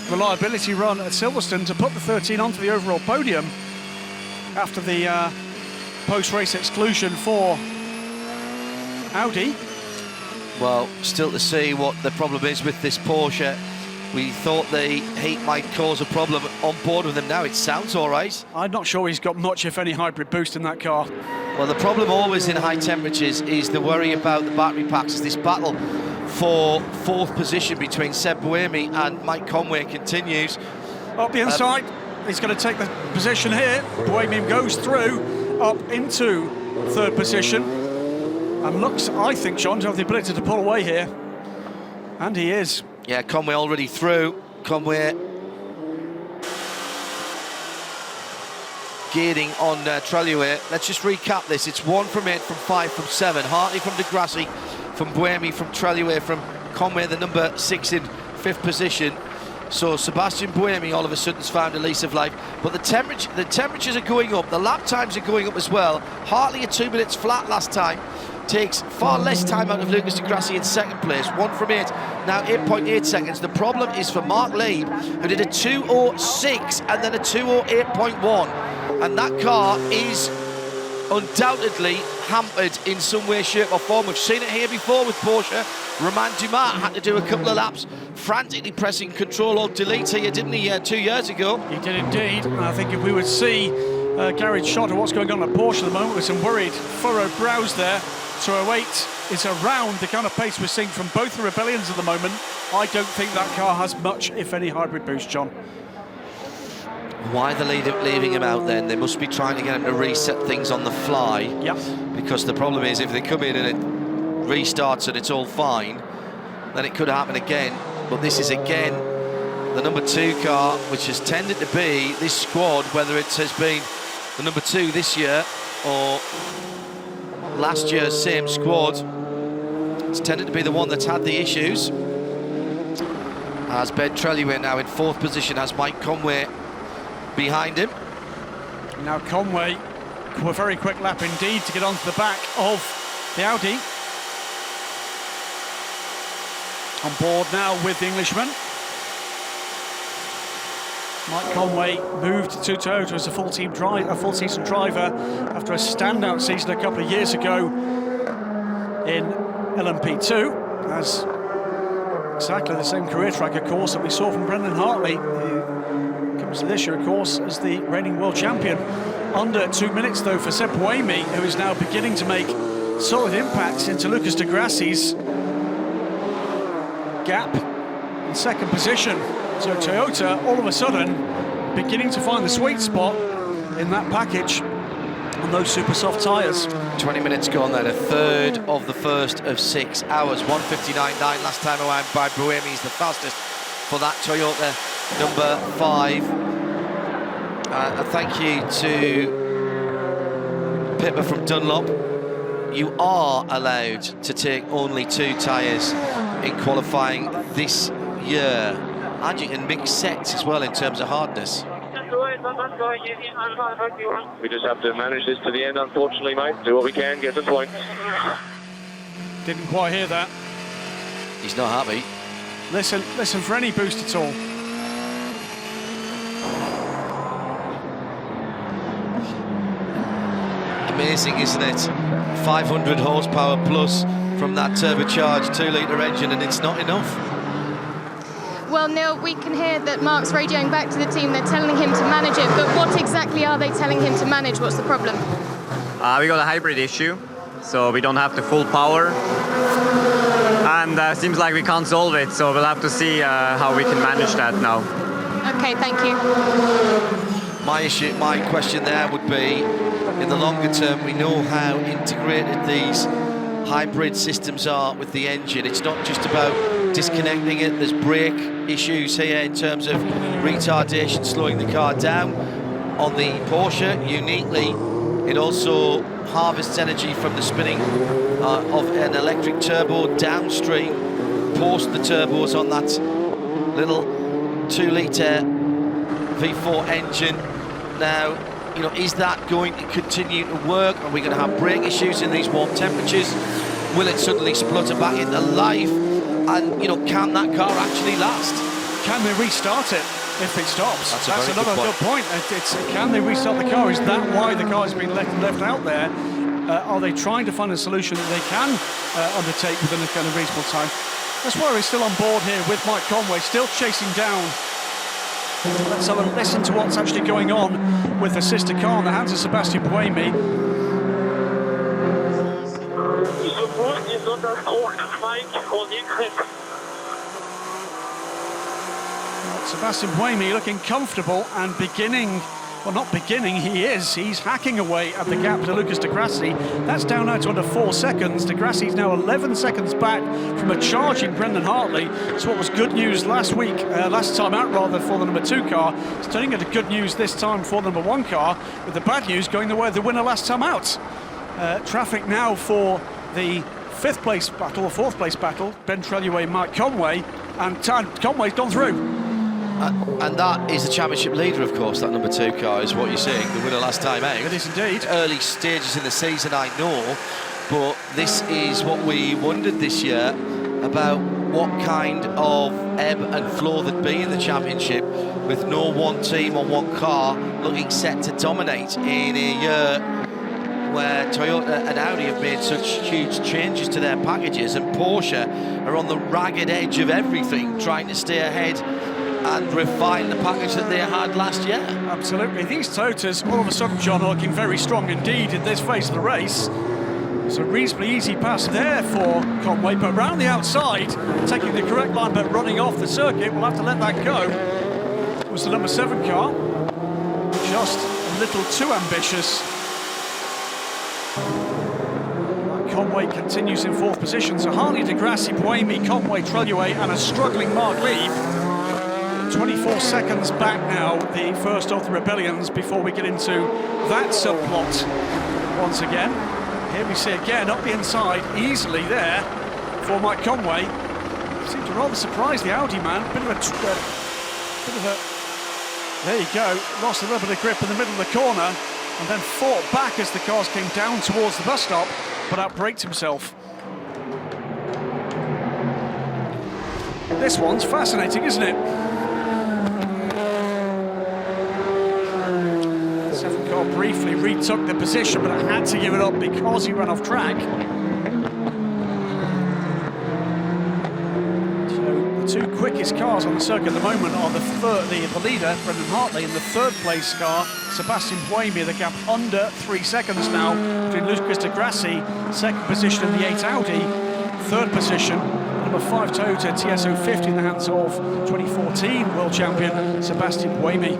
reliability run at Silverstone to put the 13 onto the overall podium after the post-race exclusion for Audi. Well, still to see what the problem is with this Porsche. We thought the heat might cause a problem. On board with him now, it sounds all right. I'm not sure he's got much, if any, hybrid boost in that car. Well, the problem always in high temperatures is the worry about the battery packs. As this battle for 4th position between Seb Buemi and Mike Conway continues. Up the inside, he's going to take the position here. Buemi goes through, up into 3rd position. And looks, I think, John, to have the ability to pull away here. And he is. Yeah, Conway already through. Conway gearing on Trellier. Let's just recap this. It's 1 from 8, from 5 from 7. Hartley from de Grassi, from Buemi, from Trellier, from Conway, the number 6 in 5th position. So Sebastian Buemi all of a sudden has found a lease of life. But the temperatures are going up. The lap times are going up as well. Hartley at 2 minutes flat last time. Takes far less time out of Lucas de Grassi in 2nd place. 1 from 8, now 8.8 seconds. The problem is for Mark Lieb, who did a 2:06 and then a 2:08.1. And that car is undoubtedly hampered in some way, shape or form. We've seen it here before with Porsche. Romain Dumas had to do a couple of laps frantically pressing Control-Alt-Delete here, didn't he, 2 years ago? He did indeed, and I think if we would see Garage shot of what's going on at Porsche at the moment with some worried furrowed brows there, 208 is around the kind of pace we're seeing from both the Rebellions at the moment. I don't think that car has much, if any, hybrid boost, John. Why they're leaving him out then? They must be trying to get him to reset things on the fly. Yep. Because the problem is, if they come in and it restarts and it's all fine, then it could happen again. But this is again the number 2 car, which has tended to be this squad, whether it has been the number 2 this year or last year's same squad, it's tended to be the one that's had the issues. As Ben Trelliway now in 4th position, has Mike Conway behind him. Now Conway, a very quick lap indeed to get onto the back of the Audi. On board now with the Englishman. Mike Conway moved to Toyota as a full season driver after a standout season a couple of years ago in LMP2. Has exactly the same career track, of course, that we saw from Brendan Hartley, who comes to this year, of course, as the reigning world champion. Under 2 minutes, though, for Seb Buemi, who is now beginning to make solid impacts into Lucas de Grassi's gap in 2nd position. So Toyota, all of a sudden, beginning to find the sweet spot in that package on those super soft tyres. 20 minutes gone then, a third of the first of 6 hours. 1:59.9 last time around by Buemi is the fastest for that Toyota number 5. A thank you to Pippa from Dunlop. You are allowed to take only 2 tyres in qualifying this year. And you can mix sets as well in terms of hardness. We just have to manage this to the end, unfortunately, mate. Do what we can, get the points. Didn't quite hear that. He's not happy. Listen for any boost at all. Amazing, isn't it? 500 horsepower plus from that turbocharged 2-litre engine, and it's not enough. Well, Neil, we can hear that Mark's radioing back to the team. They're telling him to manage it, but what exactly are they telling him to manage? What's the problem? We got a hybrid issue, so we don't have the full power. And seems like we can't solve it, so we'll have to see how we can manage that now. Okay, thank you. My question there would be, in the longer term, we know how integrated these hybrid systems are with the engine. It's not just about disconnecting it. There's brake issues here in terms of retardation, slowing the car down. On the Porsche, uniquely, it also harvests energy from the spinning of an electric turbo downstream, post the turbos on that little 2-litre V4 engine. Now, you know, is that going to continue to work? Are we going to have brake issues in these warm temperatures? Will it suddenly splutter back into life? And, you know, can that car actually last? Can they restart it if it stops? That's another good point. Can they restart the car? Is that why the car has been left out there? Are they trying to find a solution that they can undertake within a kind of reasonable time? That's why we're still on board here with Mike Conway, still chasing down. Let's have a listen to what's actually going on with the sister car in the hands of Sebastian Buemi. Sebastian Buemi looking comfortable and beginning, well, not beginning, he's hacking away at the gap to Lucas de Grassi. That's down now to under 4 seconds. De Grassi's now 11 seconds back from a charging Brendan Hartley. So what was good news last time out rather, for the number 2 car, it's turning into good news this time for the number 1 car, with the bad news going the way of the winner last time out. Traffic now for the 5th place battle, or 4th place battle, Ben Trelliway, Mike Conway, and Conway's gone through. And that is the championship leader, of course. That number 2 car is what you're seeing, the winner last time out. It is indeed. Early stages in the season, I know, but this is what we wondered this year about what kind of ebb and flow there'd be in the championship, with no one team or one car looking set to dominate in a year where Toyota and Audi have made such huge changes to their packages, and Porsche are on the ragged edge of everything, trying to stay ahead and refine the package that they had last year. Absolutely. These Toyotas, all of a sudden, John, are looking very strong indeed in this phase of the race. It's a reasonably easy pass there for Conway, but round the outside, taking the correct line but running off the circuit, we'll have to let that go. It was the number 7 car, just a little too ambitious. Conway continues in 4th position, so Harley, De Grassi, Buemi, Conway, Treluet and a struggling Mark Lieb. 24 seconds back now, the first of the Rebellions, before we get into that subplot once again. Here we see again, up the inside, easily there for Mike Conway. Seemed to rather surprise the Audi man. Bit of a there you go, lost a little bit of grip in the middle of the corner, and then fought back as the cars came down towards the bus stop, but outbraked himself. This one's fascinating, isn't it? 7 car briefly retook the position, but had to give it up because he ran off track. So the 2 quickest cars on the circuit at the moment are the leader, Brendan Hartley, and the 3rd place car, Sebastian Buemi. The gap under 3 seconds now between Lucas De Grassi, 2nd position in the 8 Audi, 3rd position, number 5 Toyota TS050 in the hands of 2014 world champion Sebastian Buemi.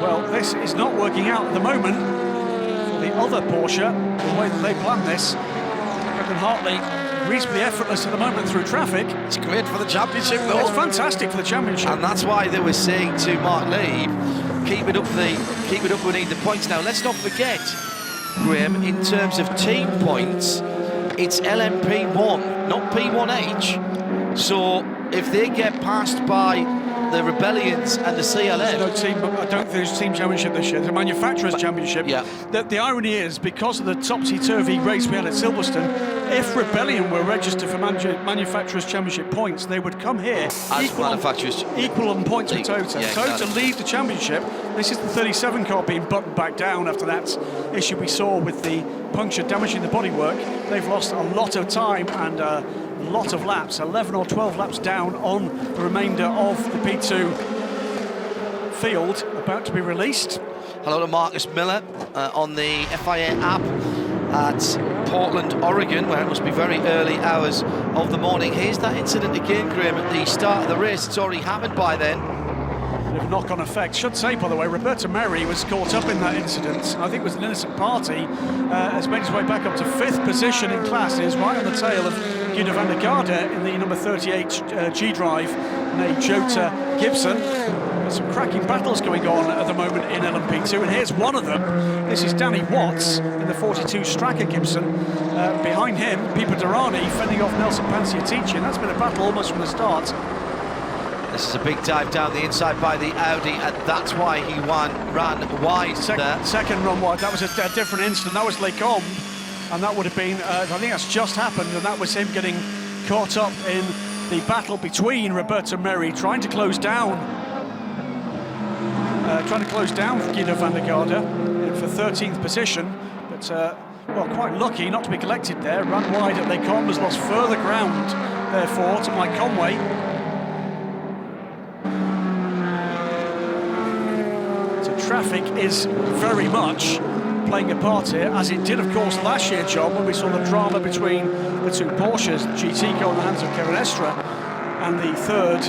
Well, this is not working out at the moment for the other Porsche, the way that they planned this. Brendan Hartley reasonably effortless at the moment through traffic. It's great for the championship, though. It's fantastic for the championship. And that's why they were saying to Mark Lieb, keep it up, we need the points. Now, let's not forget, Graham, in terms of team points, it's LMP1, not P1H. So if they get passed by the Rebellions and the CLM. There's no team, I don't think there's a team championship this year. There's a manufacturers championship. Yeah. The irony is, because of the topsy-turvy race we had at Silverstone, if Rebellion were registered for manufacturers championship points, they would come here equal on points with Toyota. Yeah, Toyota lead the championship. This is the 37 car being buttoned back down after that issue we saw with the puncture damaging the bodywork. They've lost a lot of time and a lot of laps, 11 or 12 laps down on the remainder of the P2 field, about to be released. Hello to Marcus Miller on the FIA app at Portland, Oregon, where it must be very early hours of the morning. Here's that incident again, Graham, at the start of the race. It's already happened by then. Bit of knock-on effect. Should say, by the way, Roberto Merri was caught up in that incident. I think it was an innocent party. Has made his way back up to 5th position in class. He is right on the tail of Guido van der Garde in the number 38 G-Drive, named Jota Gibson. There's some cracking battles going on at the moment in LMP2, and here's one of them. This is Danny Watts in the 42 Stracker Gibson. Behind him, Pipo Derani fending off Nelson Panciatici, and that's been a battle almost from the start. This is a big dive down the inside by the Audi, and that's why he ran wide there. Second run wide. That was a different incident. That was Lecombe, and that would have been, I think that's just happened, and that was him getting caught up in the battle between Roberto Merri, trying to close down Guido van der Garde for 13th position, but well, quite lucky not to be collected there. Ran wide at Lecombe, has lost further ground, therefore, to Mike Conway. Traffic is very much playing a part here, as it did, of course, last year, John, when we saw the drama between the 2 Porsches, GT go in the hands of Kevin Estre, and the 3rd,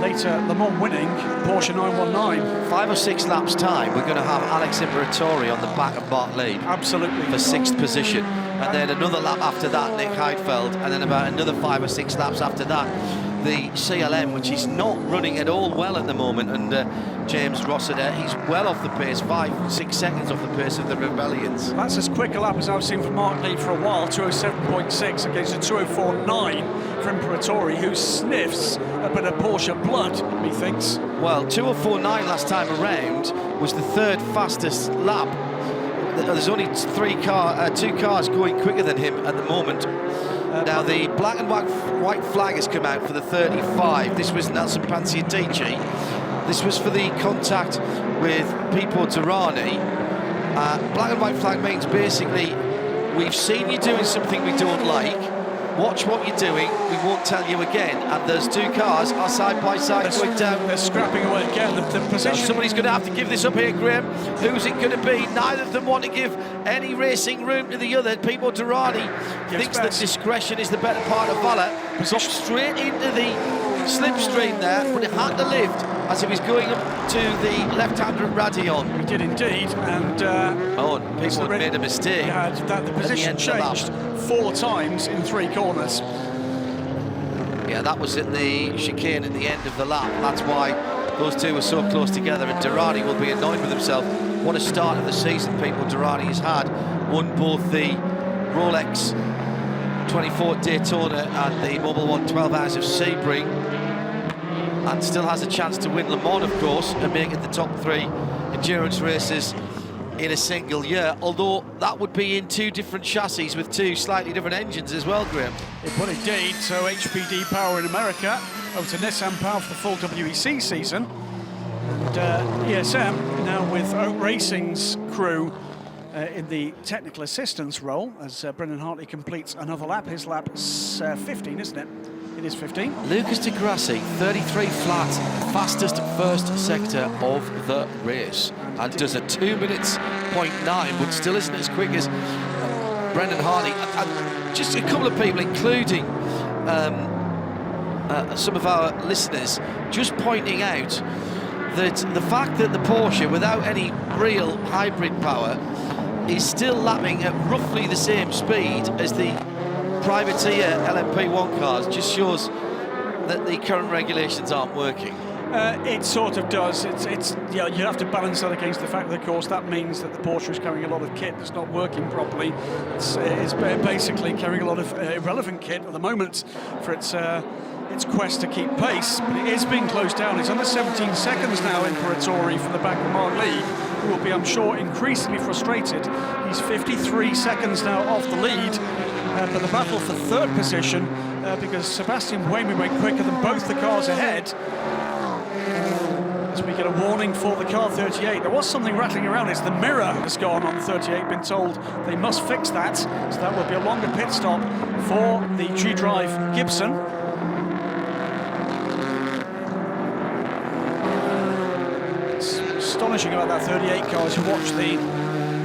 later Le Mans winning Porsche 919. 5 or 6 laps time, we're going to have Alex Imperatori on the back of Mark Lieb. Absolutely. For 6th position. And then another lap after that, Nick Heidfeld, and then about another 5 or 6 laps after that, the CLM, which is not running at all well at the moment, and James Rossiter, he's well off the pace, 5-6 seconds off the pace of the Rebellions. That's as quick a lap as I've seen from Mark Lieb for a while, 207.6 against a 204.9 for Imperatori, who sniffs a bit of Porsche blood, methinks. Well, 204.9 last time around was the 3rd fastest lap there's only two cars going quicker than him at the moment. Now the black and white flag has come out for the 35. This was Nelson Panciatici. This was for the contact with Pipo Derani. Black and white flag means basically we've seen you doing something we don't like. Watch what you're doing, we won't tell you again. And those two cars are side by side going down. They're scrapping away again. The position. Now somebody's going to have to give this up here, Graham. Who's it going to be? Neither of them want to give any racing room to the other. Pipo Derani thinks that discretion is the better part of valour. Got straight into the slipstream there, but it had to lift as he was going up to the left-hander at Radion. He did indeed, and Pipo had made a mistake. The position changed 4 times in 3 corners. Yeah, that was in the chicane at the end of the lap. That's why those two were so close together, and Derani will be annoyed with himself. What a start of the season Pipo Derani has had. Won both the Rolex 24 Daytona and the Mobil 1 12 Hours of Sebring, and still has a chance to win Le Mans, of course, and make it the top 3 endurance races in a single year, although that would be in 2 different chassis with 2 slightly different engines as well, Graham. It would indeed. So HPD power in America, over to Nissan power for the full WEC season. And ESM now with Oak Racing's crew in the technical assistance role as Brendan Hartley completes another lap. His lap is 15, isn't it? It is 15. Lucas Di Grassi, 33 flat, fastest first sector of the race, and does a 2 minutes 0.9, but still isn't as quick as Brendan Hartley. And just a couple of people, including some of our listeners, just pointing out that the fact that the Porsche, without any real hybrid power, is still lapping at roughly the same speed as the privateer LMP1 cars just shows that the current regulations aren't working. It sort of does. It's you have to balance that against the fact that, of course, that means that the Porsche is carrying a lot of kit that's not working properly. It's basically carrying a lot of irrelevant kit at the moment for its quest to keep pace, but it is being closed down. It's under 17 seconds now in Imperatori from the back of Mark Lee, who will be, I'm sure, increasingly frustrated. He's 53 seconds now off the lead, but the battle for 3rd position, because Sebastian Buemi went quicker than both the cars ahead. As we get a warning for the car 38. There was something rattling around. It's the mirror has gone on 38. Been told they must fix that, so that will be a longer pit stop for the G-Drive Gibson. It's astonishing about that 38 car as you watch the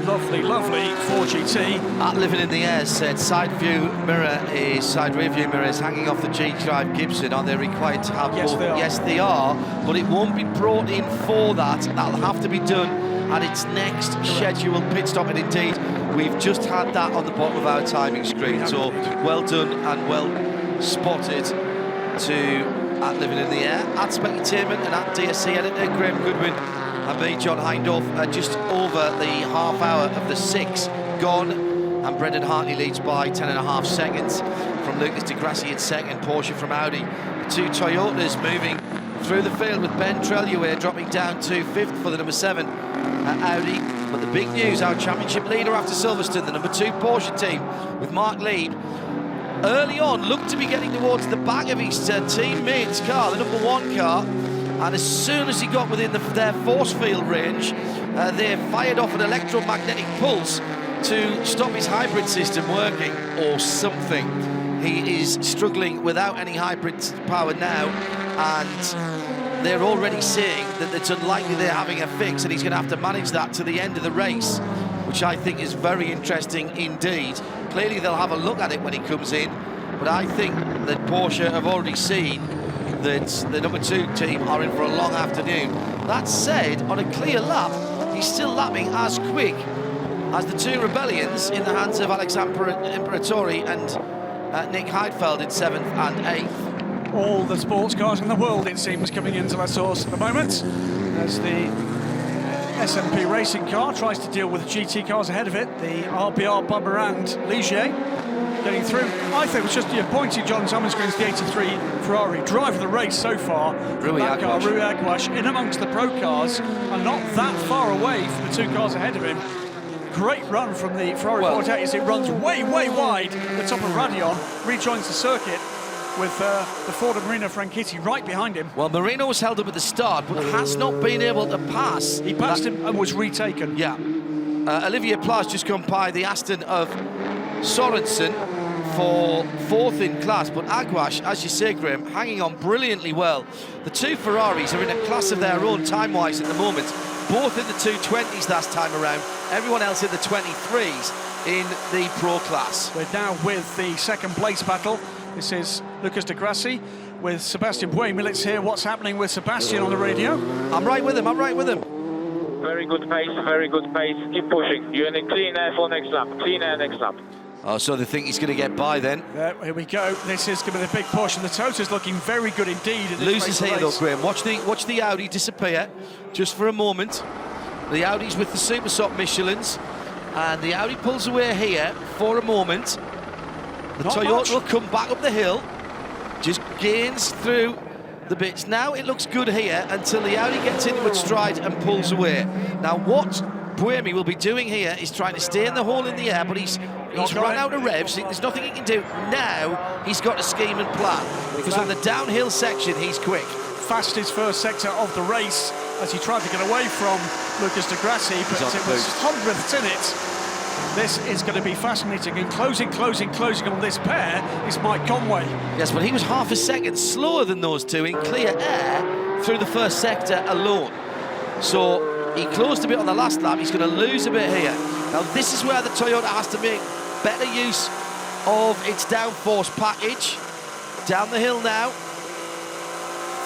lovely 4GT. At Living in the Air said side rear view mirror is hanging off the G-Drive Gibson. Are they required to have both? Yes, they are, but it won't be brought in for that. That'll have to be done at its next scheduled pit stop, and indeed we've just had that on the bottom of our timing screen. So well done and well spotted to at Living in the Air, at Specutainment, and at DSC editor Graham Goodwin and me, John Hindorf. Just over the half hour of the 6 gone, and Brendan Hartley leads by 10.5 seconds from Lucas Di Grassi in 2nd, Porsche from Audi. The 2 Toyotas moving through the field with Ben Treluer dropping down to 5th for the number 7 Audi. But the big news, our championship leader after Silverstone, the number 2 Porsche team with Mark Lieb, early on looked to be getting towards the back of his teammate's car, the number 1 car. And as soon as he got within their force field range, they fired off an electromagnetic pulse to stop his hybrid system working, or something. He is struggling without any hybrid power now, and they're already saying that it's unlikely they're having a fix, and he's going to have to manage that to the end of the race, which I think is very interesting indeed. Clearly they'll have a look at it when he comes in, but I think that Porsche have already seen that the number 2 team are in for a long afternoon. That said, on a clear lap, he's still lapping as quick as the 2 Rebellions in the hands of Alexander Imperatori and Nick Heidfeld in 7th and 8th. All the sports cars in the world, it seems, coming into La Source at the moment, as the SMP racing car tries to deal with the GT cars ahead of it. The RBR Bummerand Ligier getting through. I think it was just your pointy John Summonscreen's the 83 Ferrari driver of the race so far. Rui Aguash in amongst the pro cars and not that far away from the 2 cars ahead of him. great run from the Ferrari 48 as it runs way, way wide. The top of Radion rejoins the circuit with the Ford and Marino Franchitti right behind him. Well, Marino was held up at the start, but has not been able to pass. He passed him and was retaken. Yeah. Olivier Plas just gone by the Aston of Sorensen for 4th in class, but Aguas, as you say, Graham, hanging on brilliantly well. The two Ferraris are in a class of their own time-wise at the moment, both in the 220s last time around, everyone else in the 23s in the Pro class. We're now with the second place battle. This is Lucas de Grassi with Sebastian Buemi. Let's hear what's happening with Sebastian on the radio. I'm right with him, Very good pace, very good pace. Keep pushing. You're in a clean air for next lap. Clean air next lap. Oh, so they think he's going to get by then. Here we go. This is going to be the big push, and the Toto's looking very good indeed. Loses here though, Graham. Watch the Audi disappear just for a moment. The Audi's with the Super Soft Michelins, and the Audi pulls away here for a moment. The Toyota will come back up the hill, just gains through the bits. Now it looks good here until the Audi gets into its stride and pulls away. Now what Buemi will be doing here is trying to stay in the hole in the air, but he's run out of revs. There's nothing he can do. Now he's got a scheme and plan, because on the downhill section he's quick. Fastest first sector of the race as he tried to get away from Lucas de Grassi, but it was 100th in it. This is going to be fascinating, and closing on this pair is Mike Conway. Yes, but he was half a second slower than those two in clear air through the first sector alone. So he closed a bit on the last lap. He's going to lose a bit here. Now this is where the Toyota has to make better use of its downforce package. Down the hill now,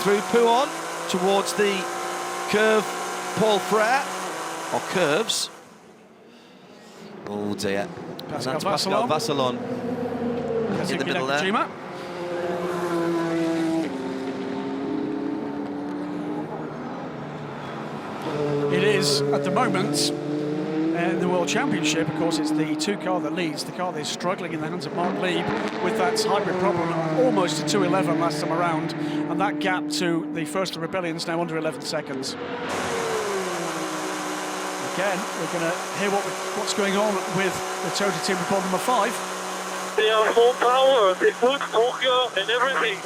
through Pouhon towards the curve Paul Frere, or curves. Oh dear. Pascal Vassalon in the middle there. It is, at the moment, in the World Championship, of course, it's the two car that leads. The car that is struggling in the hands of Mark Lieb with that hybrid problem, almost to 2:11 last time around, and that gap to the first of the Rebellions now under 11 seconds. Again, we're going to hear what's going on with the Toyota team with number 5. They are full power, they put Tokyo and everything.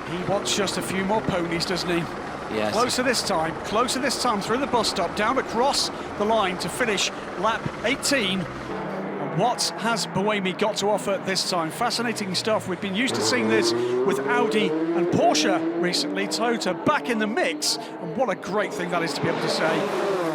He wants just a few more ponies, doesn't he? Yes. Closer this time through the bus stop, down across the line to finish lap 18. What has Buemi got to offer this time? Fascinating stuff. We've been used to seeing this with Audi and Porsche recently. Toyota back in the mix, and what a great thing that is to be able to say.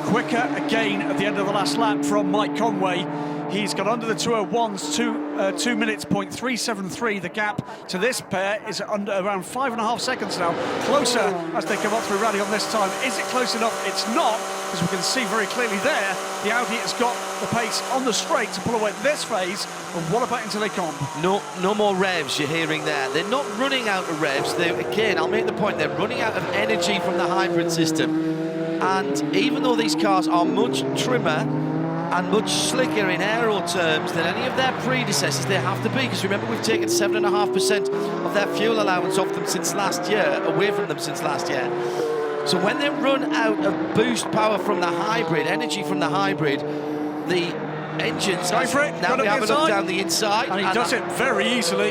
Quicker again at the end of the last lap from Mike Conway. He's got under the 2:01s, 2 minutes, .373. The gap to this pair is under around 5.5 seconds now. Closer as they come up through Rally on this time. Is it close enough? It's not, as we can see very clearly there. The Audi has got the pace on the straight to pull away this phase. But what about into Les Combes? No more revs you're hearing there. They're not running out of revs. Again, I'll make the point, they're running out of energy from the hybrid system. And even though these cars are much trimmer and much slicker in aero terms than any of their predecessors, they have to be, because remember, we've taken 7.5% of their fuel allowance off them since last year, away from them since last year. So when they run out of boost power from the hybrid, energy from the hybrid, the engines now we have it up down the inside. And he does it very easily.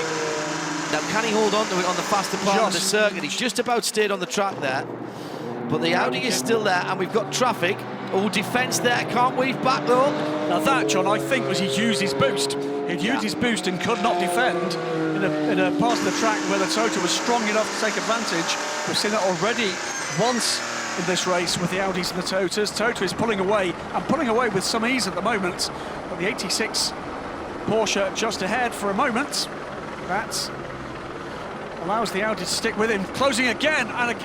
Now can he hold on to it on the faster part of the circuit? He's just about stayed on the track there. But the Audi is still there, and we've got traffic. Oh, defence there, can't weave back though. Now that, John, I think was he used his boost. He'd used his boost and could not defend in a part of the track where the Toyota was strong enough to take advantage. We've seen that already once in this race with the Audis and the Toyotas. Toyota is pulling away, and pulling away with some ease at the moment. But the 86 Porsche just ahead for a moment. That allows the Audi to stick with him. Closing again, and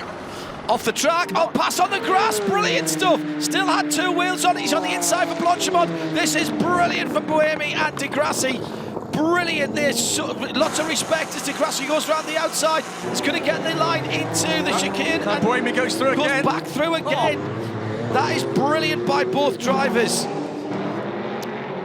off the track, pass on the grass, brilliant stuff. Still had two wheels on it, he's on the inside for Blanchimont. This is brilliant for Buemi and de Grassi. Brilliant, there's lots of respect as de Grassi goes around the outside. He's going to get the line into the chicane. And Buemi goes through again. Goes back through again. That is brilliant by both drivers.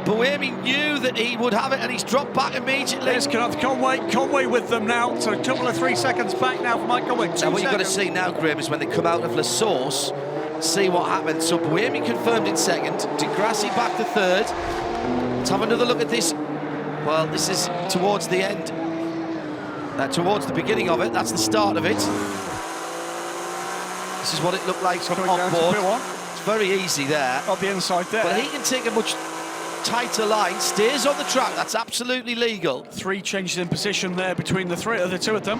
Buemi knew that he would have it, and he's dropped back immediately. There's Conway with them now, so a couple of 3 seconds back now for Mike Conway. Now what you've got to see now, Graham, is when they come out of La Source, see what happens. So Buemi confirmed in second, De Grassi back to third. Let's have another look at this. Well, this is towards the end, towards the beginning of it. That's the start of it. This is what it looked like from on board. It's very easy there. On the inside there. But he can take a much tighter line, stays on the track. That's absolutely legal. 3 changes in position there between the two of them.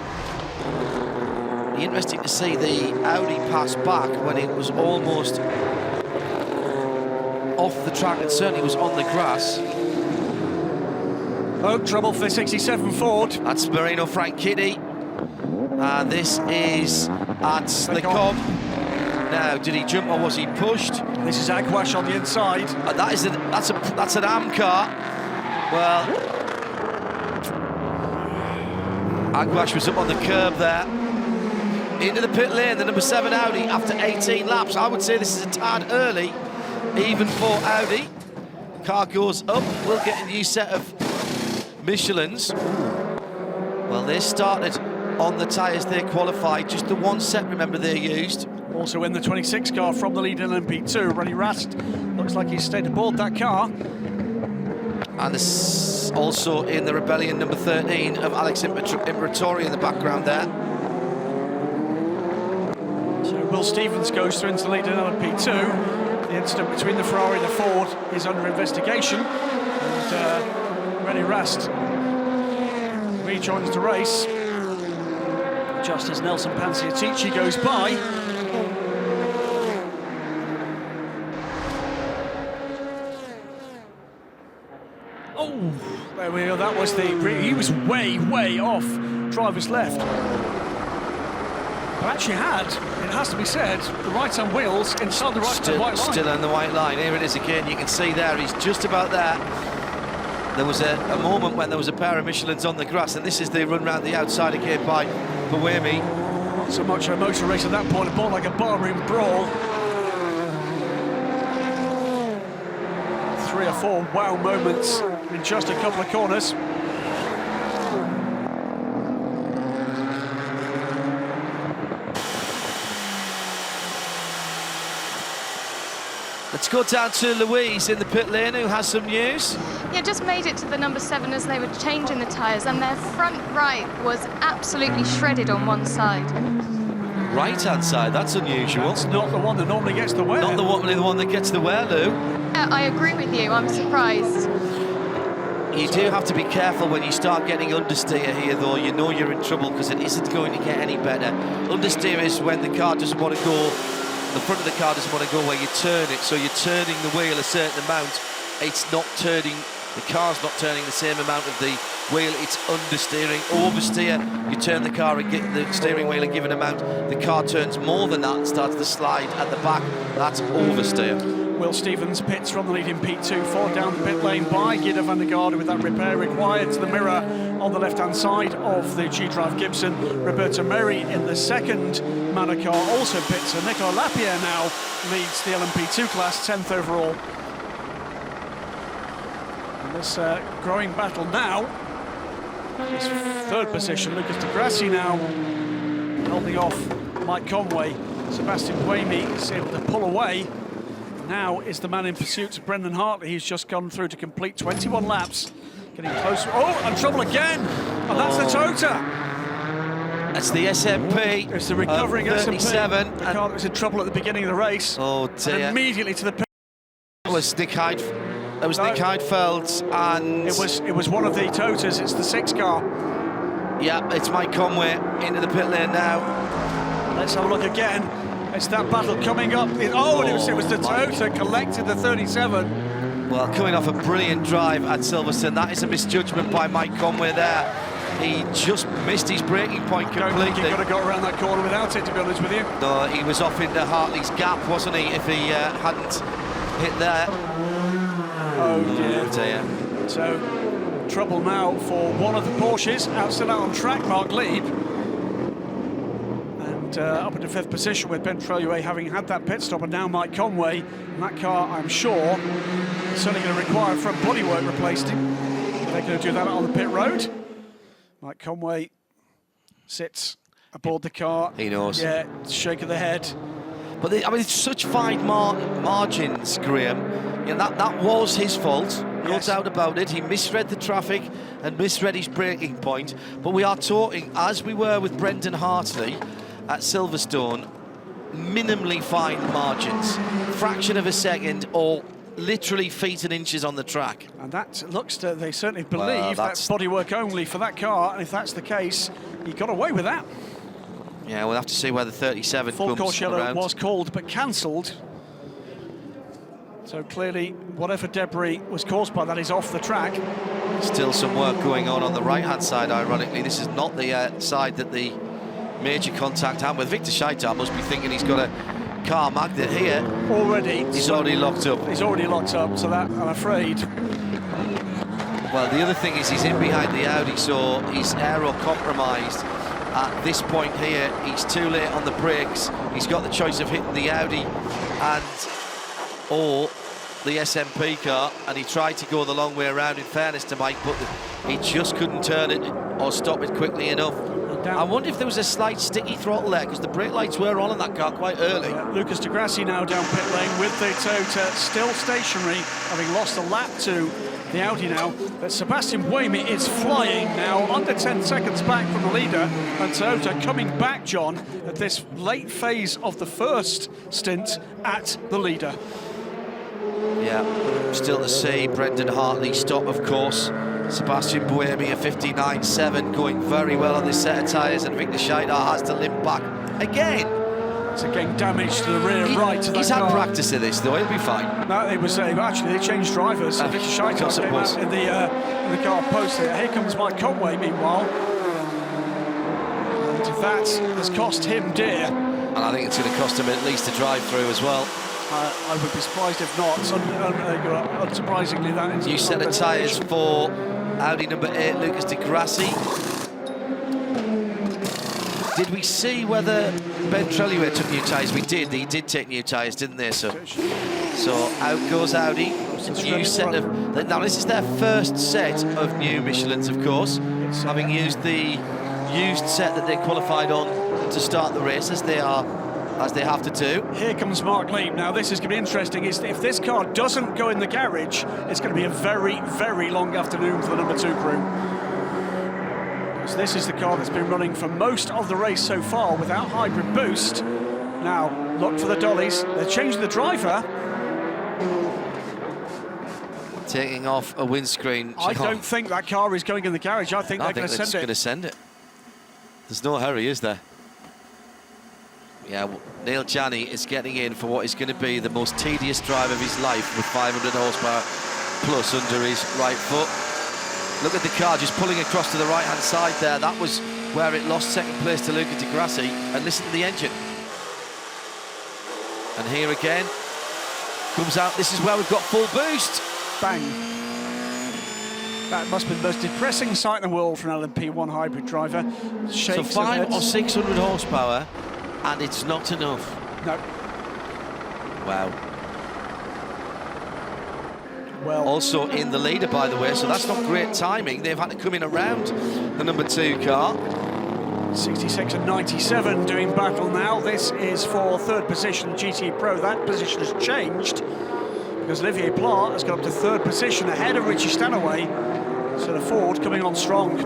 Be interesting to see the Audi pass back when it was almost off the track and certainly was on the grass. Oh, trouble for the 67 Ford. That's Marino Franchitti. And this is at the Cobb. Now, did he jump or was he pushed? This is Aguash on the inside. That's an AM car. Well, Aguash was up on the curb there. Into the pit lane, the number 7 Audi after 18 laps. I would say this is a tad early, even for Audi. Car goes up. We'll get a new set of Michelins. Well, they started on the tyres they qualified. Just the one set, remember, they used. Also in the 26 car from the lead in LMP2, Rennie Rast looks like he's stayed aboard that car. And this also in the Rebellion number 13 of Alex Imperatori in the background there. So Will Stevens goes through into the lead in LMP2. The incident between the Ferrari and the Ford is under investigation. And Rennie Rast rejoins the race just as Nelson Panciatici goes by. Oh, there we go. That was he was way off driver's left. But actually it has to be said, the right-hand wheels inside the white line. Still on the white line. Here it is again. You can see there, he's just about there. There was a moment when there was a pair of Michelins on the grass, and this is the run round the outside again by Buemi. Not so much a motor race at that point, a ball like a barroom brawl. 3 or 4 wow moments in just a couple of corners. Let's go down to Louise in the pit lane, who has some news. Yeah, just made it to the number 7 as they were changing the tyres, and their front right was absolutely shredded on one side. Right-hand side, that's unusual. That's not the one that normally gets the wear. Not the one that gets the wear, Lou. I agree with you, I'm surprised. You do have to be careful when you start getting understeer here, though. You know you're in trouble because it isn't going to get any better. Understeer is when the car doesn't want to go, the front of the car doesn't want to go where you turn it, so you're turning the wheel a certain amount. It's not turning, the car's not turning the same amount of the wheel, it's understeering. Oversteer, you turn the car and get the steering wheel a given amount, the car turns more than that and starts to slide at the back. That's oversteer. Will Stevens pits from the lead in P2, followed down the pit lane by Guido van der Garde with that repair required to the mirror on the left-hand side of the G-Drive Gibson. Roberto Meri in the second Manor car also pits, and Nicolas Lapierre now leads the LMP2 class, 10th overall. And this growing battle now is 3rd position. Lucas Di Grassi now holding off Mike Conway. Sebastian Buemi is able to pull away. Now is the man in pursuit of Brendan Hartley. He's just gone through to complete 21 laps. Getting closer. Oh, and trouble again! And that's the Toyota. That's the SMP. It's the recovering SMP. The car that was in trouble at the beginning of the race. Oh dear. And immediately to the pit. That was Nick Heidfeld, and it was one of the Toyotas. It's the 6 car. Yeah, it's Mike Conway into the pit lane now. Let's have a look again. It's that battle coming up. It was the Toyota collected the 37. Well, coming off a brilliant drive at Silverstone, that is a misjudgment by Mike Conway there. He just missed his braking point completely. I don't think he could have got around that corner without it, to be honest with you. No, he was off into Hartley's gap, wasn't he, if he hadn't hit there. Oh dear. So, trouble now for one of the Porsches, still out on track, Mark Lieb. And up into 5th position with Ben Treluet having had that pit stop, and now Mike Conway. And that car, I'm sure, is certainly going to require front bodywork replacing. They're going to do that on the pit road. Mike Conway sits aboard the car. He knows. Yeah, shake of the head. But I mean, it's such fine margins, Graham. You know, that was his fault. No doubt about it. He misread the traffic and misread his braking point. But we are talking, as we were with Brendan Hartley at Silverstone, minimally fine margins. Fraction of a second or literally feet and inches on the track. And that looks to, they certainly believe that's bodywork only for that car. And if that's the case, he got away with that. Yeah, we'll have to see where the 37 Full comes course yellow around. was called but cancelled. So clearly, whatever debris was caused by that is off the track. Still some work going on the right-hand side, ironically. This is not the side that the major contact happened with. Victor Scheitar must be thinking he's got a car magnet here. Already. He's already locked up. He's already locked up, so that, I'm afraid. Well, the other thing is he's in behind the Audi, so he's aero compromised. At this point here, he's too late on the brakes. He's got the choice of hitting the Audi or the SMP car, and he tried to go the long way around, in fairness to Mike, but he just couldn't turn it or stop it quickly enough. I wonder if there was a slight sticky throttle there, because the brake lights were on in that car quite early. Lucas Di Grassi now down pit lane with the Toyota still stationary, having lost a lap to the Audi now. But Sebastian Buemi is flying now, under 10 seconds back from the leader, and Toyota coming back, John, at this late phase of the first stint at the leader. Yeah, still to see Brendan Hartley stop, of course. Sebastian Buemi, a 59.7, going very well on this set of tyres, and Victor Scheitar has to limp back again. It's again damage to the rear right of that He's car. had practice of this, though. He'll be fine. No, it was actually they changed drivers. Victor Scheitar came out in the car post. Here comes Mike Conway, meanwhile, and that has cost him dear. And I think it's going to cost him at least a drive-through as well. I would be surprised if not. Unsurprisingly, that is... New set of tyres for Audi number 8, Lucas Di Grassi. Did we see whether Ben Trellier took new tyres? We did. He did take new tyres, didn't they? So out goes Audi. New set of... Now, this is their first set of new Michelins, of course, having used the used set that they qualified on to start the race, as they have to do. Here comes Mark Leap. Now, this is going to be interesting. If this car doesn't go in the garage, it's going to be a very, very long afternoon for the number 2 crew. So this is the car that's been running for most of the race so far without hybrid boost. Now, look for the dollies. They're changing the driver. Taking off a windscreen. I don't think that car is going in the garage. I think they're going to send it. Going to send it. There's no hurry, is there? Yeah, Neil Janney is getting in for what is going to be the most tedious drive of his life, with 500 horsepower plus under his right foot. Look at the car just pulling across to the right-hand side there. That was where it lost second place to Lucas Di Grassi. And listen to the engine. And here again, comes out. This is where we've got full boost. Bang. That must be the most depressing sight in the world for an LMP1 hybrid driver. Shakes so 500 or 600 horsepower, and it's not enough. No. Wow. Well, also in the leader, by the way, so that's not great timing. They've had to come in around the number 2 car. 66 and 97 doing battle now. This is for 3rd position GT Pro. That position has changed because Olivier Pla has got up to 3rd position ahead of Richie Stanaway. So the Ford coming on strong.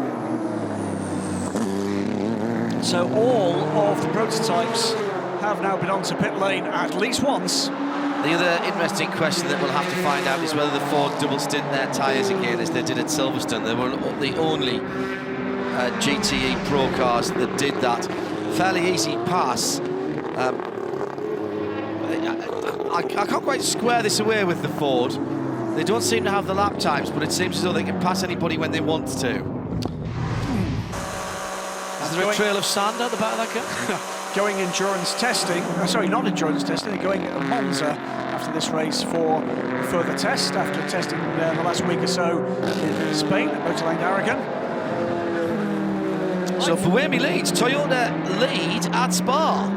So all of the prototypes have now been onto pit lane at least once. The other interesting question that we'll have to find out is whether the Ford double stint their tyres again, as they did at Silverstone. They were the only GTE Pro cars that did that. Fairly easy pass. I can't quite square this away with the Ford. They don't seem to have the lap times, but it seems as though they can pass anybody when they want to. Is there a trail of sand at the back of that car? Going endurance testing, sorry, not endurance testing, they're going at Monza after this race for further test, after testing the last week or so in Spain at Motorland Aragon. So Buemi leads, Toyota lead at Spa.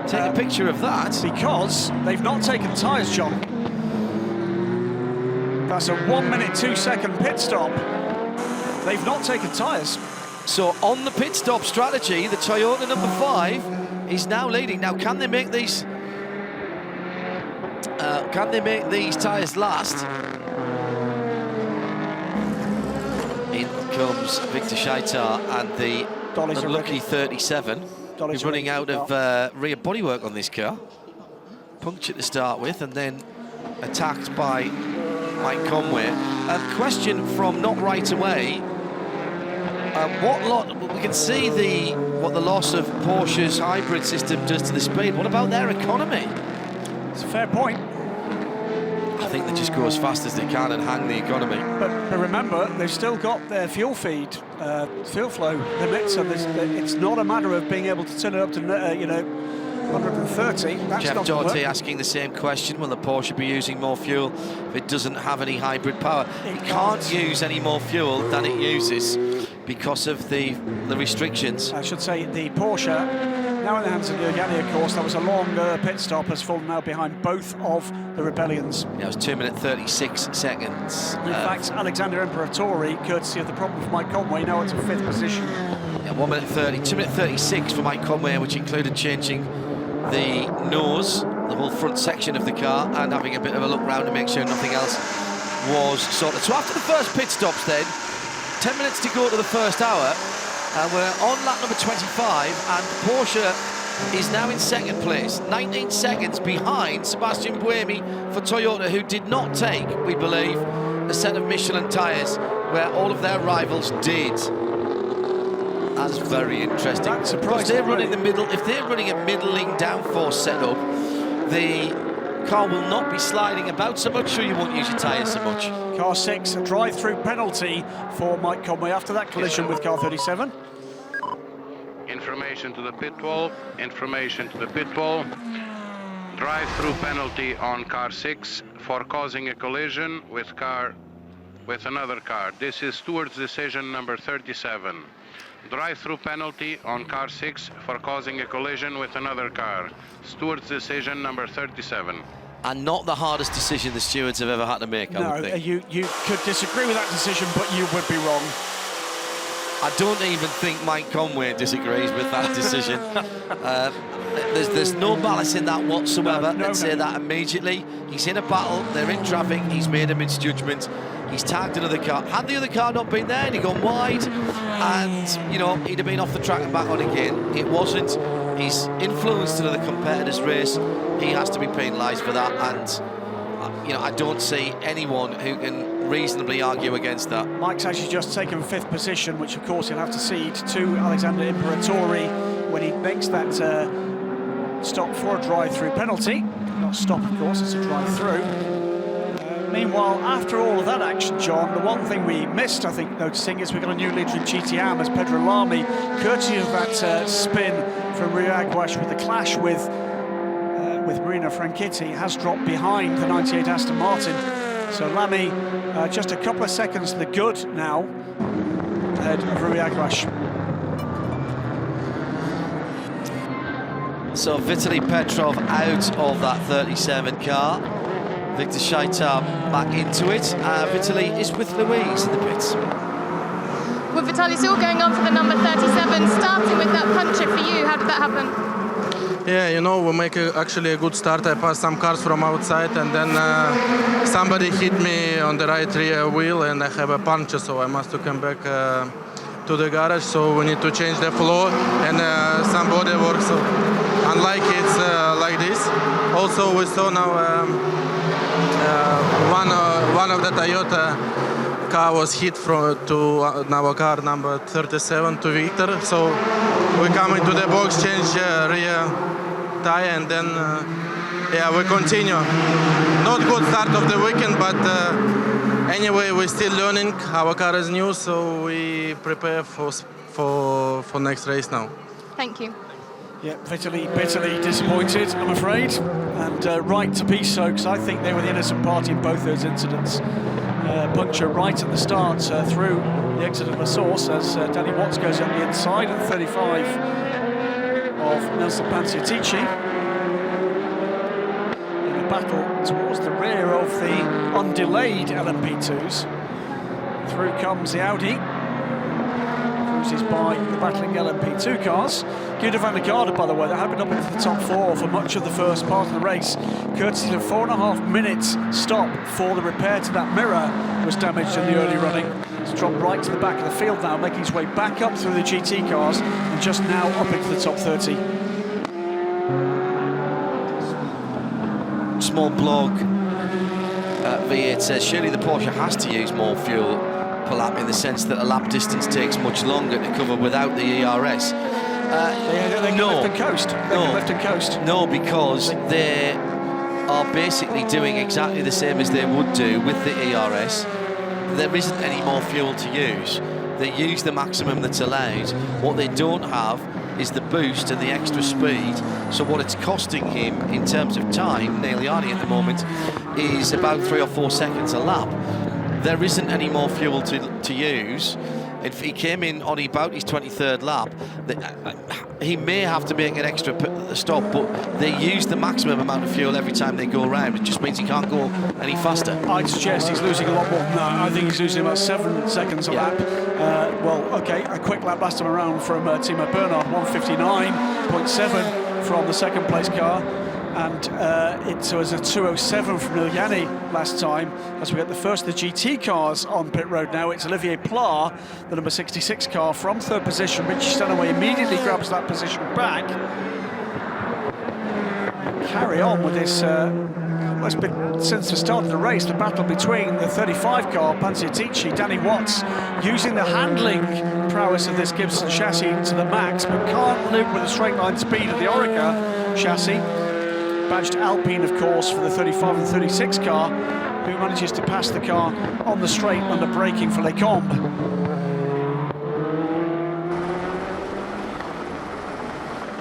Take a picture of that. Because they've not taken tyres, John. That's a 1 minute 2 second pit stop. They've not taken tyres. So on the pit stop strategy, the Toyota number 5 is now leading. Now, can they make these Can they make these tyres last? In comes Victor Scheitar and the unlucky 37. He's running out of rear bodywork on this car. Puncture to start with, and then attacked by Mike Conway. A question from Not Right Away. What lot? We can see what the loss of Porsche's hybrid system does to the speed. What about their economy? It's a fair point. I think they just go as fast as they can and hang the economy. But remember, they've still got their fuel feed, fuel flow limits, so it's not a matter of being able to turn it up to 130. That's Jeff not Doughty asking the same question: will the Porsche be using more fuel if it doesn't have any hybrid power? It can't use any more fuel than it uses because of the restrictions. I should say the Porsche, now in the hands of Giuliani, of course. That was a long pit stop, has fallen now behind both of the Rebellions. Yeah, it was 2 minutes 36 seconds. In fact, Alexander Imperatori, courtesy of the problem for Mike Conway, now it's a 5th position. Yeah, 1 minute 30, 2 minutes 36 for Mike Conway, which included changing the nose, the whole front section of the car, and having a bit of a look round to make sure nothing else was sorted. So after the first pit stops then, 10 minutes to go to the first hour, and we're on lap number 25, and Porsche is now in second place, 19 seconds behind Sebastian Buemi for Toyota, who did not take, we believe, a set of Michelin tyres where all of their rivals did. That's very interesting. Because they're running the middle, if they're running a middling downforce setup, the car will not be sliding about so much, so you won't use your tyres so much. Car 6, a drive-through penalty for Mike Conway after that collision with car 37. Information to the pit wall. Information to the pit wall. Drive-through penalty on car 6 for causing a collision with another car. This is steward's decision number 37. Drive-through penalty on car 6 for causing a collision with another car. Steward's decision number 37. And not the hardest decision the stewards have ever had to make, I would think. You could disagree with that decision, but you would be wrong. I don't even think Mike Conway disagrees with that decision. There's no malice in that whatsoever. Let's say that immediately. He's in a battle, they're in traffic, he's made a misjudgment. He's tagged another car. Had the other car not been there, he'd gone wide, and you know, he'd have been off the track and back on again. It wasn't. He's influenced another competitor's race. He has to be penalised for that, and you know, I don't see anyone who can reasonably argue against that. Mike's actually just taken 5th position, which of course he'll have to cede to Alexander Imperatori when he makes that stop for a drive-through penalty. Not stop, of course, it's a drive-through. Meanwhile, after all of that action, John, the one thing we missed, I think, noticing is we've got a new leader in GTM as Pedro Lamy, courtesy of that spin from Rio Aguas with the clash with Marina Franchitti, has dropped behind the 98 Aston Martin. So Lamy, just a couple of seconds to the good now, ahead of Rio Aguas. So Vitaly Petrov out of that 37 car. Victor Scheitar back into it. Vitaly is with Louise in the pits. Well, Vitaly, it's all going on for the number 37, starting with that puncture for you. How did that happen? Yeah, you know, we make actually a good start. I passed some cars from outside, and then somebody hit me on the right rear wheel, and I have a puncture, so I must come back to the garage. So we need to change the floor and some body work. So unlike it's like this. Also, we saw now one of the Toyota car was hit to our car number 37 to Victor. So we come into the box, change rear tire, and then yeah, we continue. Not good start of the weekend, but anyway, we're still learning. Our car is new, so we prepare for next race now. Thank you. Yeah, bitterly disappointed, I'm afraid, and right to be so, because I think they were the innocent party in both those incidents. Puncture right at the start through the exit of La Source as Danny Watts goes up the inside at 35 of Nelson Panciatici. In a battle towards the rear of the undelayed LMP2s. Through comes the Audi. noses by the battling LMP2 cars. Guido van der Garde, by the way, that had been up into the top 4 for much of the first part of the race, courtesy of a 4.5 minutes stop for the repair to that mirror was damaged in the early running. He's dropped right to the back of the field now, making his way back up through the GT cars and just now up into the top 30. Small blog V8 says surely the Porsche has to use more fuel per lap in the sense that a lap distance takes much longer to cover without the ERS. They can lift and coast. They can lift and coast. No, because they are basically doing exactly the same as they would do with the ERS. There isn't any more fuel to use. They use the maximum that's allowed. What they don't have is the boost and the extra speed. So what it's costing him in terms of time, Neil Yardi at the moment, is about 3 or 4 seconds a lap. There isn't any more fuel to use. If he came in on about his 23rd lap, he may have to make an extra stop, but they use the maximum amount of fuel every time they go around. It just means he can't go any faster. I'd suggest he's losing a lot more than that. I think he's losing about 7 seconds a lap. Well, okay, a quick lap last time around from Timo Bernhard, 1:59.7 from the second place car. And it was a 2:07 from Iljani last time. As we get the first of the GT cars on pit road now, it's Olivier Pla, the number 66 car, from third position. Richie Stanaway immediately grabs that position back. Carry on with this, well, it's been since the start of the race, the battle between the 35 car, Panziatici, Danny Watts, using the handling prowess of this Gibson chassis to the max, but can't live with the straight line speed of the Orica chassis. Badged Alpine, of course, for the 35 and 36 car, who manages to pass the car on the straight under braking for Lecombe.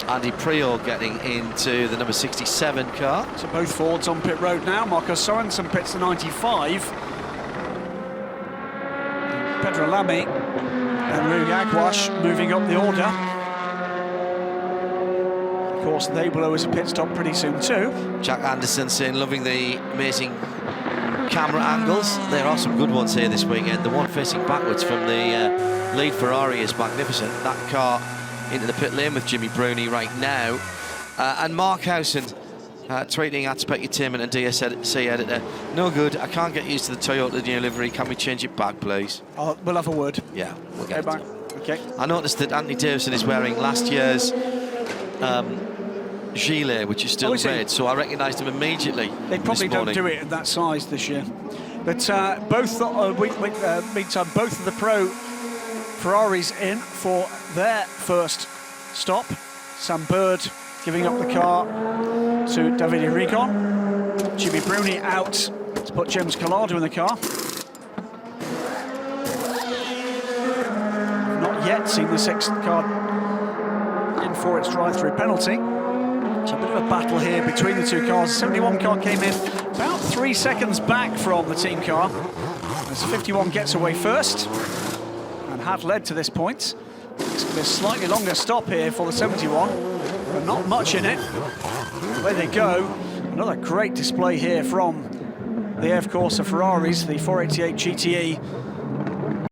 Andy Prior getting into the number 67 car. So both Fords on pit road now. Marco Sorensen pits the 95. Pedro Lamy and Rui Aguas moving up the order. Of course, they will always a pit stop pretty soon too. Jack Anderson saying, loving the amazing camera angles. There are some good ones here this weekend. The one facing backwards from the lead Ferrari is magnificent. That car into the pit lane with Jimmy Bruni right now. And Mark Howson tweeting at Specutainment and DSC editor, no good, I can't get used to the Toyota new livery, can we change it back please? We'll have a word. Yeah, we'll get back. Okay. I noticed that Anthony Davison is wearing last year's gilet, which is still red, so I recognised him immediately. They probably don't do it in that size this year. But meantime, both of the pro Ferraris in for their first stop. Sam Bird giving up the car to Davide Rigon. Jimmy Bruni out to put James Collado in the car. Not yet seen the 6th car in for its drive-through penalty. So a bit of a battle here between the two cars. The 71 car came in about 3 seconds back from the team car, as 51 gets away first and had led to this point. It's going to be a slightly longer stop here for the 71, but not much in it. Away they go. Another great display here from the F Corsa Ferraris, the 488 GTE